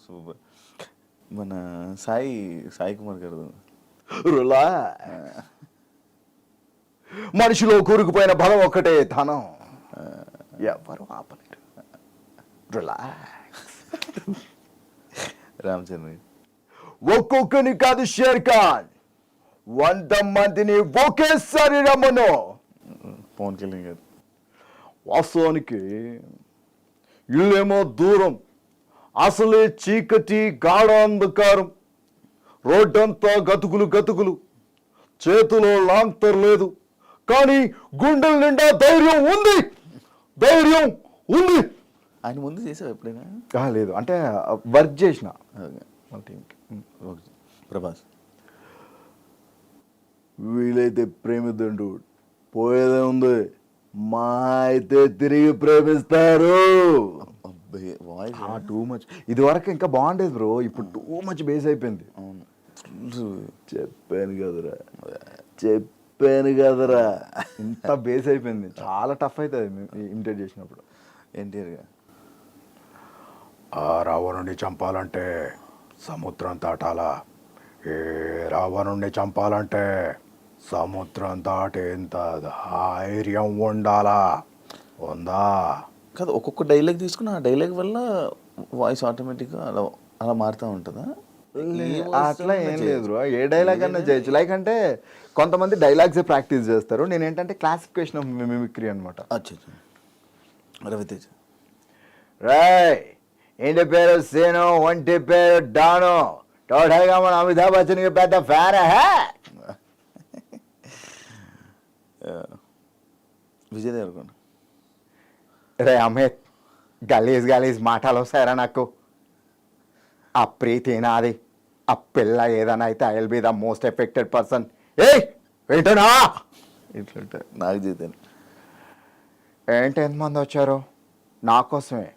సూపర్. మన సాయి కుమార్ గారు రులా మనిషిలో కూరుకుపోయిన బలం ఒక్కటే ధనం, ఎవరు ఆపలేరు. రిలాక్స్. రామచంద్ర ఒక్కొక్కని కాదు షేర్ ఖాన్, 100 మందిని ఒకేసారి రమ్మను. పవన్ కళ్యాణ్ గారు వాస్తవానికి ఇల్లేమో దూరం, అసలే చీకటి గాఢ అంధకారం, రోడ్డంతా గతుకులు, చేతిలో లాంతర్ లేదు, కానీ గుండెల నిండా ధైర్యం ఉంది. ఆయన ముందు చేసావు ఎప్పుడైనా? లేదు, అంటే వర్క్ చేసిన ప్రభాస్ వీలైతే ప్రేమిద్దండు, పోయేదే ఉంది, మా అయితే తిరిగి ప్రేమిస్తారు. Voice too much. ఇది వరకు ఇంకా బాగుండేది బ్రో, ఇప్పుడు టూ మచ్ బేస్ అయిపోయింది. అవును. చెప్పాను కదరా ఇంత బేస్ అయిపోయింది. చాలా టఫ్ అవుతుంది ఇమిటేట్ చేసినప్పుడు. ఎన్టీఆర్గా ఆ రావణుడిని చంపాలంటే సముద్రం దాటాలా, ఏ రావణుడిని చంపాలంటే సముద్రం దాటేంత ధైర్యం ఉండాలా, ఉందా? కాదు, ఒక్కొక్క డైలాగ్ తీసుకుని ఆ డైలాగ్ వల్ల వాయిస్ ఆటోమేటిక్గా అలా మారుతూ ఉంటుందా? అట్లా ఏం లేదు బ్రో, ఏ డైలాగ్ అన్నా చేయొచ్చు. లైక్ అంటే కొంతమంది డైలాగ్స్ ప్రాక్టీస్ చేస్తారు, నేను ఏంటంటే క్లాసిఫికేషన్ ఆఫ్ మిమిక్రీ అనమాట. రవితేజ రాయ్ ఏంటి పేరు సేను, ఒంటి పేరు డాను, టోటల్గా మన అమితాబ్ బచ్చన్ పెద్ద ఫ్యాన్. విజయ్ దేవరకొండ రే అమిత్, గలీజ్ మాటలు వస్తాయరా నాకు. ఆ ప్రీతి నాది, ఆ పిల్ల ఏదైనా అయితే I will be the most affected person. ఏంటనా ఇట్లుంటాయి. నాకు జీతాను ఏంటి ఎంతమంది వచ్చారు? నా కోసమే.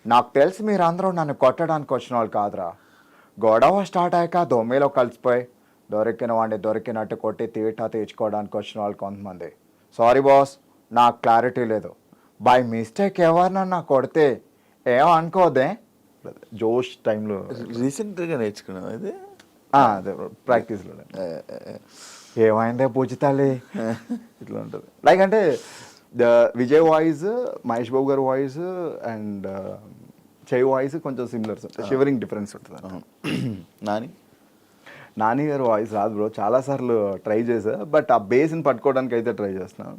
నాకు తెలిసి మీరందరూ నన్ను కొట్టడానికి వచ్చిన వాళ్ళు కాదురా. గొడవ స్టార్ట్ అయ్యాక దొమ్మిలో కలిసిపోయి దొరికిన వాడిని దొరికినట్టు కొట్టి తీటా తీర్చుకోవడానికి వచ్చిన వాళ్ళు కొంతమంది. సారీ బాస్, నాకు క్లారిటీ లేదు. బై మిస్టేక్ ఎవరినన్నా కొడితే ఏమో అనుకోదే. జోష్ టైంలో రీసెంట్గా నేర్చుకున్నాం అది. అదే ప్రాక్టీస్లో ఏమైందే పూజితాలి ఇట్లా ఉంటుంది. లైక్ అంటే విజయ్ వాయిస్, మహేష్ బాబు గారి వాయిస్ అండ్ చెయ్యి వాయిస్ కొంచెం సిమిలర్స్, షివరింగ్ డిఫరెన్స్ ఉంటుంది. నాని గారి వాయిస్ రాదు బ్రో, చాలాసార్లు ట్రై చేసా, బట్ ఆ బేస్ని పట్టుకోవడానికి అయితే ట్రై చేస్తున్నాను.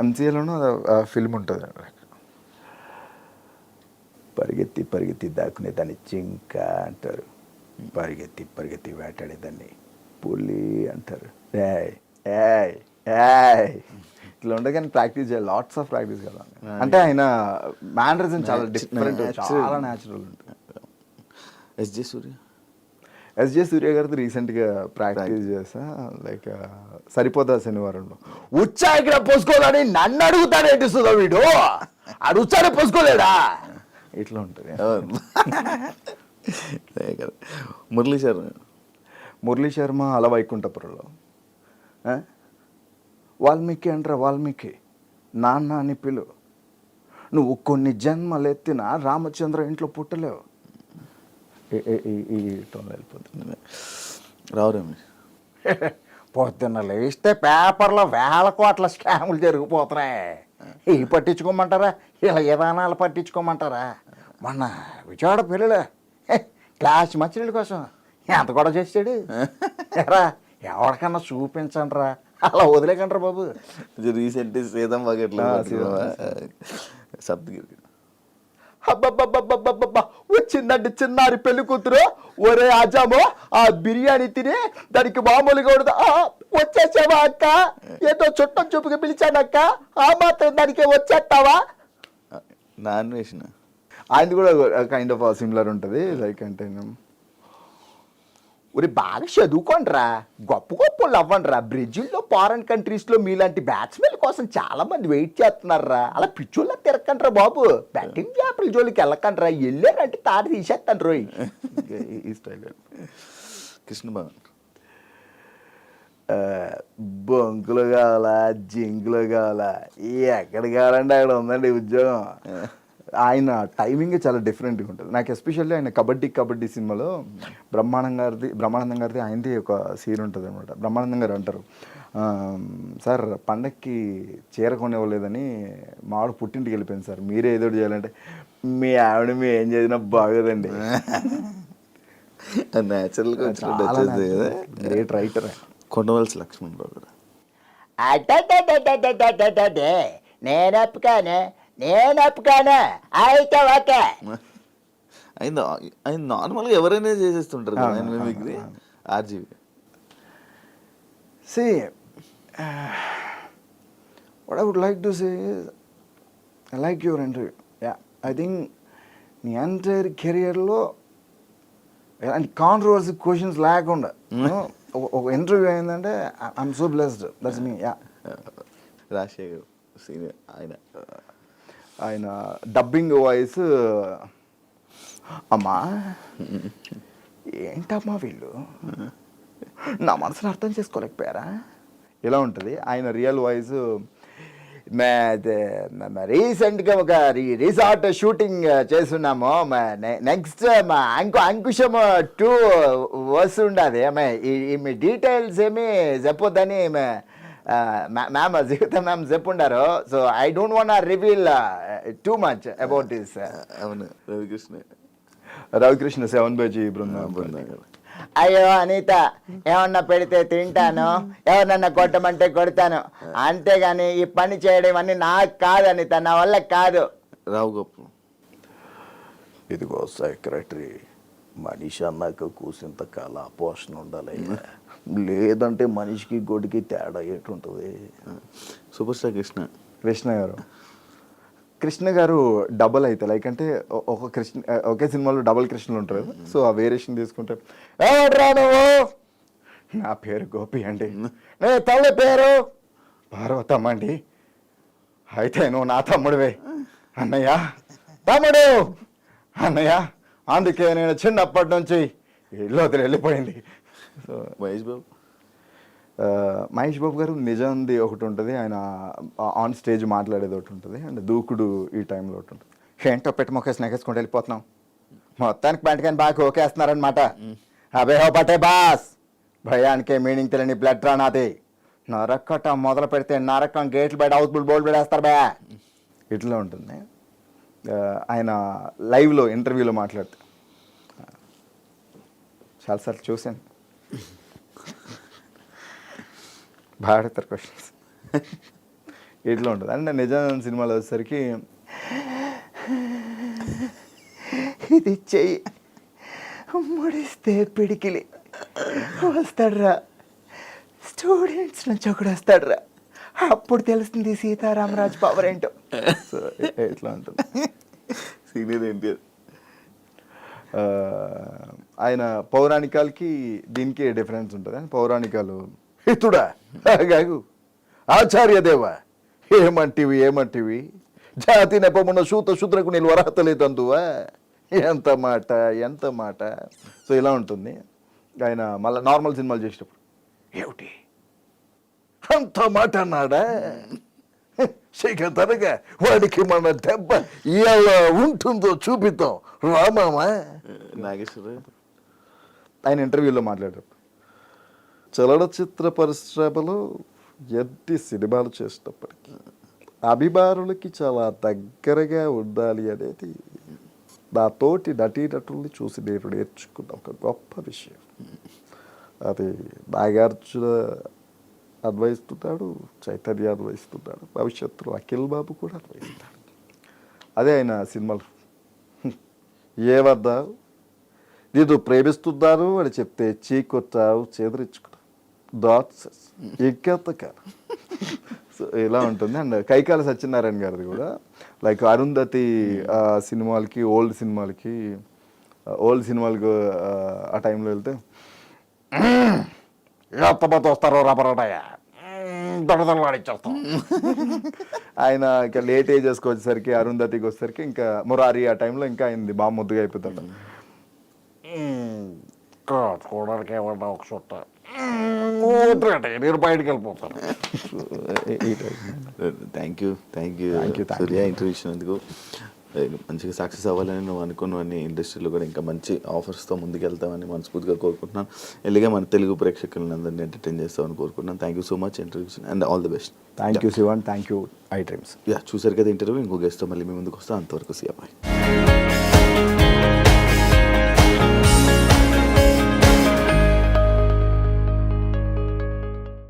ఎంసీఏలోనూ ఫిల్మ్ ఉంటుంది, పరిగెత్తి పరిగెత్తి దాక్కునే దాన్ని జింక అంటారు, పరిగెత్తి పరిగెత్తి వేటాడేదాన్ని పులి అంటారు. ఏయ్ ఏయ్ ఏయ్ ఇట్లా ఉండే కానీ ప్రాక్టీస్ చేయాలి, లాట్స్ ఆఫ్ ప్రాక్టీస్ కదా. అంటే ఆయన మ్యానరిజం చాలా డిఫరెంట్, చాలా న్యాచురల్ ఉంటుంది. ఎస్జే సూర్య గారితో రీసెంట్గా ప్రాక్టీస్ చేసా. లైక్ సరిపోతా శనివారంలో ఉచ్చాయికి పోసుకోవాలని నన్ను అడుగుతాడు ఏంటిస్తుందా వీడు, ఆడు ఉచ్చారే పోసుకోలేడా ఇట్లా ఉంటుంది. మురళీ శర్మ అలా వైకుంఠపురంలో వాల్మీకి అంటారా, వాల్మీకి నాన్న అని పిలు, నువ్వు కొన్ని జన్మలు ఎత్తిన రామచంద్ర ఇంట్లో పుట్టలేవు. ఈ టోన్ వెళ్ళిపోతుంది. రావు రమేష్ పొద్దున్న లేస్తే పేపర్లో వేల కోట్ల స్కాములు జరిగిపోతున్నాయి. ఇవి పట్టించుకోమంటారా, ఇలా విధానాలు పట్టించుకోమంటారా? మొన్న విజయవాడ పిల్లలు క్లాస్ మంచినీళ్ళ కోసం ఎంత కూడా చేసాడు ఎరా, ఎవరికన్నా చూపించండి రా, అలా వదిలేకంటారా బాబు. రీసెంట్ సీతం బకెట్లో సప్తగిరి అబ్బబ్బబ్బబ్బబ్బబ్బా వచ్చిందండి చిన్నారి పెళ్లి కూతురు. ఒరే ఆజామో ఆ బిర్యానీ తిని దానికి మామూలుగా ఉండదు. వచ్చేసావా అక్క, ఏదో చుట్టం చూపుగా పిలిచానక్క, ఆ మాత్రం దానికి వచ్చేస్తావా? నాన్ వేసిన ఆయనది కూడా కైండ్ ఆఫ్ సిమిలర్ ఉంటుంది. లైక్ అంటే ఒరే బాగా చదువుకోండిరా, గొప్ప గొప్ప వాళ్ళు అవ్వండిరా. బ్రెజిల్లో ఫారెన్ కంట్రీస్లో మీలాంటి బ్యాట్స్మెన్ కోసం చాలా మంది వెయిట్ చేస్తున్నారా. అలా పిచ్చోళ్ళ తిరగకండ్రా బాబు, బ్యాటింగ్ చేపల జోలికి వెళ్ళకండ్రా, వెళ్ళారంటే తాడు తీసేస్తాను రోయ్. ఈ స్టైల్ కృష్ణ భవన్ బొంకులు కావాలా, జింకులు కావాలా, ఎక్కడ కావాలంటే అక్కడ ఉందండి ఉద్యోగం. ఆయన టైమింగ్ చాలా డిఫరెంట్గా ఉంటుంది. నాకు ఎస్పెషల్లీ ఆయన కబడ్డీ సినిమాలో బ్రహ్మానందం గారిది ఆయనది ఒక సీన్ ఉంటుంది అనమాట. బ్రహ్మానందం గారు అంటారు, సార్ పండక్కి చీర కొనివ్వలేదని మావాడు పుట్టింటికి వెళ్ళిపోయింది సార్, మీరే ఏదో చేయాలంటే మీ ఆవిడ మీ ఏం చేసినా బాగోదండి. న్యాచురల్గా గ్రేట్ రైటర్. కొండవలసి లక్ష్మణ్ రావు గారు నేను ఒప్పుకాను అయితే ఓకే. ఆయన నార్మల్గా ఎవరైనా చేసేస్తుంటారు కదా ఆయన mimicry. RGV See, what I would like to say is, I like your interview. Yeah, I think నీ ఎంటైర్ కెరియర్లో ఎలాంటి కాంట్రవర్సీ క్వశ్చన్స్ లేకుండా ఒక ఇంటర్వ్యూ అయిందంటే I'm so blessed. That's me. Yeah, Rajasekhar senior ఆయన డబ్బింగ్ వాయిస్, అమ్మా ఏంటమ్మా వీళ్ళు నా మనసును అర్థం చేసుకోలేకపోయారా ఇలా ఉంటుంది. ఆయన రియల్ వాయిస్ రీసెంట్గా ఒక రిసార్ట్ షూటింగ్ చేస్తున్నాము. నెక్స్ట్ మా అంకుశం 2 వస్తుండదు. ఈమె డీటెయిల్స్ ఏమి చెప్పొద్దని మ్యామ్ జీవిత మ్యామ్ చెప్పుండారు. So I don't want reveal too much about this. అవును, రవికృష్ణ 7 బృందం. అయ్యో అనిత, ఏమన్నా పెడితే తింటాను, ఎవరినన్నా కొట్టమంటే కొడతాను, అంతేగాని ఈ పని చేయడం అన్నీ నాకు కాదు అనిత, నా వల్ల కాదు. రావు గొప్ప ఇదిగో సెక్రటరీ, మనిషి అన్నాక కూసింత కాల పోషణ ఉండాలి, లేదంటే మనిషికి గొడికి తేడా ఎటుంటుంది. సూపర్ స్టార్ కృష్ణ గారు డబల్ అయితే లైక్ అంటే ఒకే సినిమాలో డబల్ కృష్ణలు ఉంటారు. సో ఆ వేరియేషన్ తీసుకుంటే, ఏమంటారా నువ్వు, నా పేరు గోపి అండి, నే తల్లి పేరు పార్వతమ్మ అండి, అయితే నువ్వు నా తమ్ముడివే అన్నయ్య, తమ్ముడు అన్నయ్య. అందుకే నేను చిన్నప్పటి నుంచి ఇల్లు వదిలి వెళ్ళిపోయింది. సో మహేష్ బాబు మహేష్ బాబు గారు నిజంది ఒకటి ఉంటుంది, ఆయన ఆన్ స్టేజ్ మాట్లాడేది ఒకటి ఉంటుంది, అండ్ దూకుడు ఈ టైంలో ఒకటి ఉంటుంది. ఏంటో పెట్టి మొక్కేసి నెగేసుకుంటూ వెళ్ళిపోతున్నాం, మొత్తానికి బయటకని బాగా ఓకేస్తున్నారనమాట. అబే హో పటే బాస్, భయానికే మీనింగ్ తెలియని బ్లడ్ రానాది. నరకట మొదలు పెడితే నరకం గేట్లు బయట హౌస్ఫుల్ బోల్డ్ పెడేస్తారు బే. ఇట్లా ఉంటుంది. ఆయన లైవ్లో ఇంటర్వ్యూలో మాట్లాడితే చాలాసార్లు చూశాను, బాగా అడుగుతారు క్వశ్చన్స్. ఇట్లా ఉంటుంది. అండ్ నిజం సినిమాలో వచ్చేసరికి ఇది చెయ్యి ముడిస్తే పిడికిలి వస్తాడురా, స్టూడెంట్స్ నుంచి ఒకడు వస్తాడురా, అప్పుడు తెలుస్తుంది సీతారామరాజు పవర్ ఏంటో. సో ఇట్లా ఉంటుంది. సీనియర్ ఎన్టీఆర్. ఆయన పౌరాణికాలకి దీనికి డిఫరెన్స్ ఉంటుంది. పౌరాణికాలు హితుడా గాగు ఆచార్యదేవ ఏమంటివి జాతి నెపమున్న సూత శూద్రకు నేను వరహత లేదందువా, ఎంత మాట. సో ఇలా ఉంటుంది. ఆయన మళ్ళీ నార్మల్ సినిమాలు చేసేటప్పుడు ఏమిటి అంత మాట అన్నాడా, తరగా వాడికి మన దెబ్బ ఎలా ఉంటుందో చూపిద్దాం రామామా. నాగేశ్వర ఆయన ఇంటర్వ్యూలో మాట్లాడారు, చలనచిత్ర పరిశ్రమలో ఎన్ని సినిమాలు చేసినప్పటికీ అభిమానులకి చాలా దగ్గరగా ఉండాలి అనేది నా తోటి నటీనటుల్ని చూసి నేను నేర్చుకున్న ఒక గొప్ప విషయం. అది నాగార్జున అన్వయిస్తున్నాడు, చైతన్య అన్వయిస్తున్నాడు, భవిష్యత్తులో అఖిల్ బాబు కూడా అన్వయిస్తాడు. అదే ఆయన సినిమాలు. ఏమన్నా నేను ప్రేమిస్తున్నాను అని చెప్తే చీకొట్టావు చేదరించుకున్నావు, దాట్స్ ఇంకెంతకాలం. సో ఇలా ఉంటుంది. అండ్ కైకాల సత్యనారాయణ గారిది కూడా లైక్ అరుంధతి సినిమాలకి ఓల్డ్ సినిమాలకి ఆ టైంలో వెళ్తే ఎంతమంది వస్తారో రబరటాయ దొడదలాడిచ్చేస్తాం. ఆయన ఇంకా లేట్ ఏజెస్కి వచ్చేసరికి అరుంధతికి వచ్చేసరికి ఇంకా మురారి ఆ టైంలో ఇంకా అయింది బాగా ముద్దుగా అయిపోతాడు. చూడడానికి ఏమన్నా ఒక చుట్ట నేను బయటకు వెళ్ళిపోతాను. థ్యాంక్ యూ సూర్య ఇంటర్వ్యూ ఇచ్చినందుకు. మంచిగా సక్సెస్ అవ్వాలని నువ్వు అనుకున్నవన్నీ ఇండస్ట్రీలో కూడా ఇంకా మంచి ఆఫర్స్తో ముందుకెళ్తామని మనస్ఫూర్తిగా కోరుకుంటున్నాను. ఎలాగే మన తెలుగు ప్రేక్షకులను అందరినీ ఎంటర్టైన్ చేస్తామని కోరుకుంటున్నాను. Thank you so much interview and all the best. Thank you Shivan, thank you iDreams. చూసారు కదా ఇంటర్వ్యూ. ఇంకో గెస్ట్తో మళ్ళీ మీ ముందుకు వస్తాను. అంతవరకు సియా బాయ్.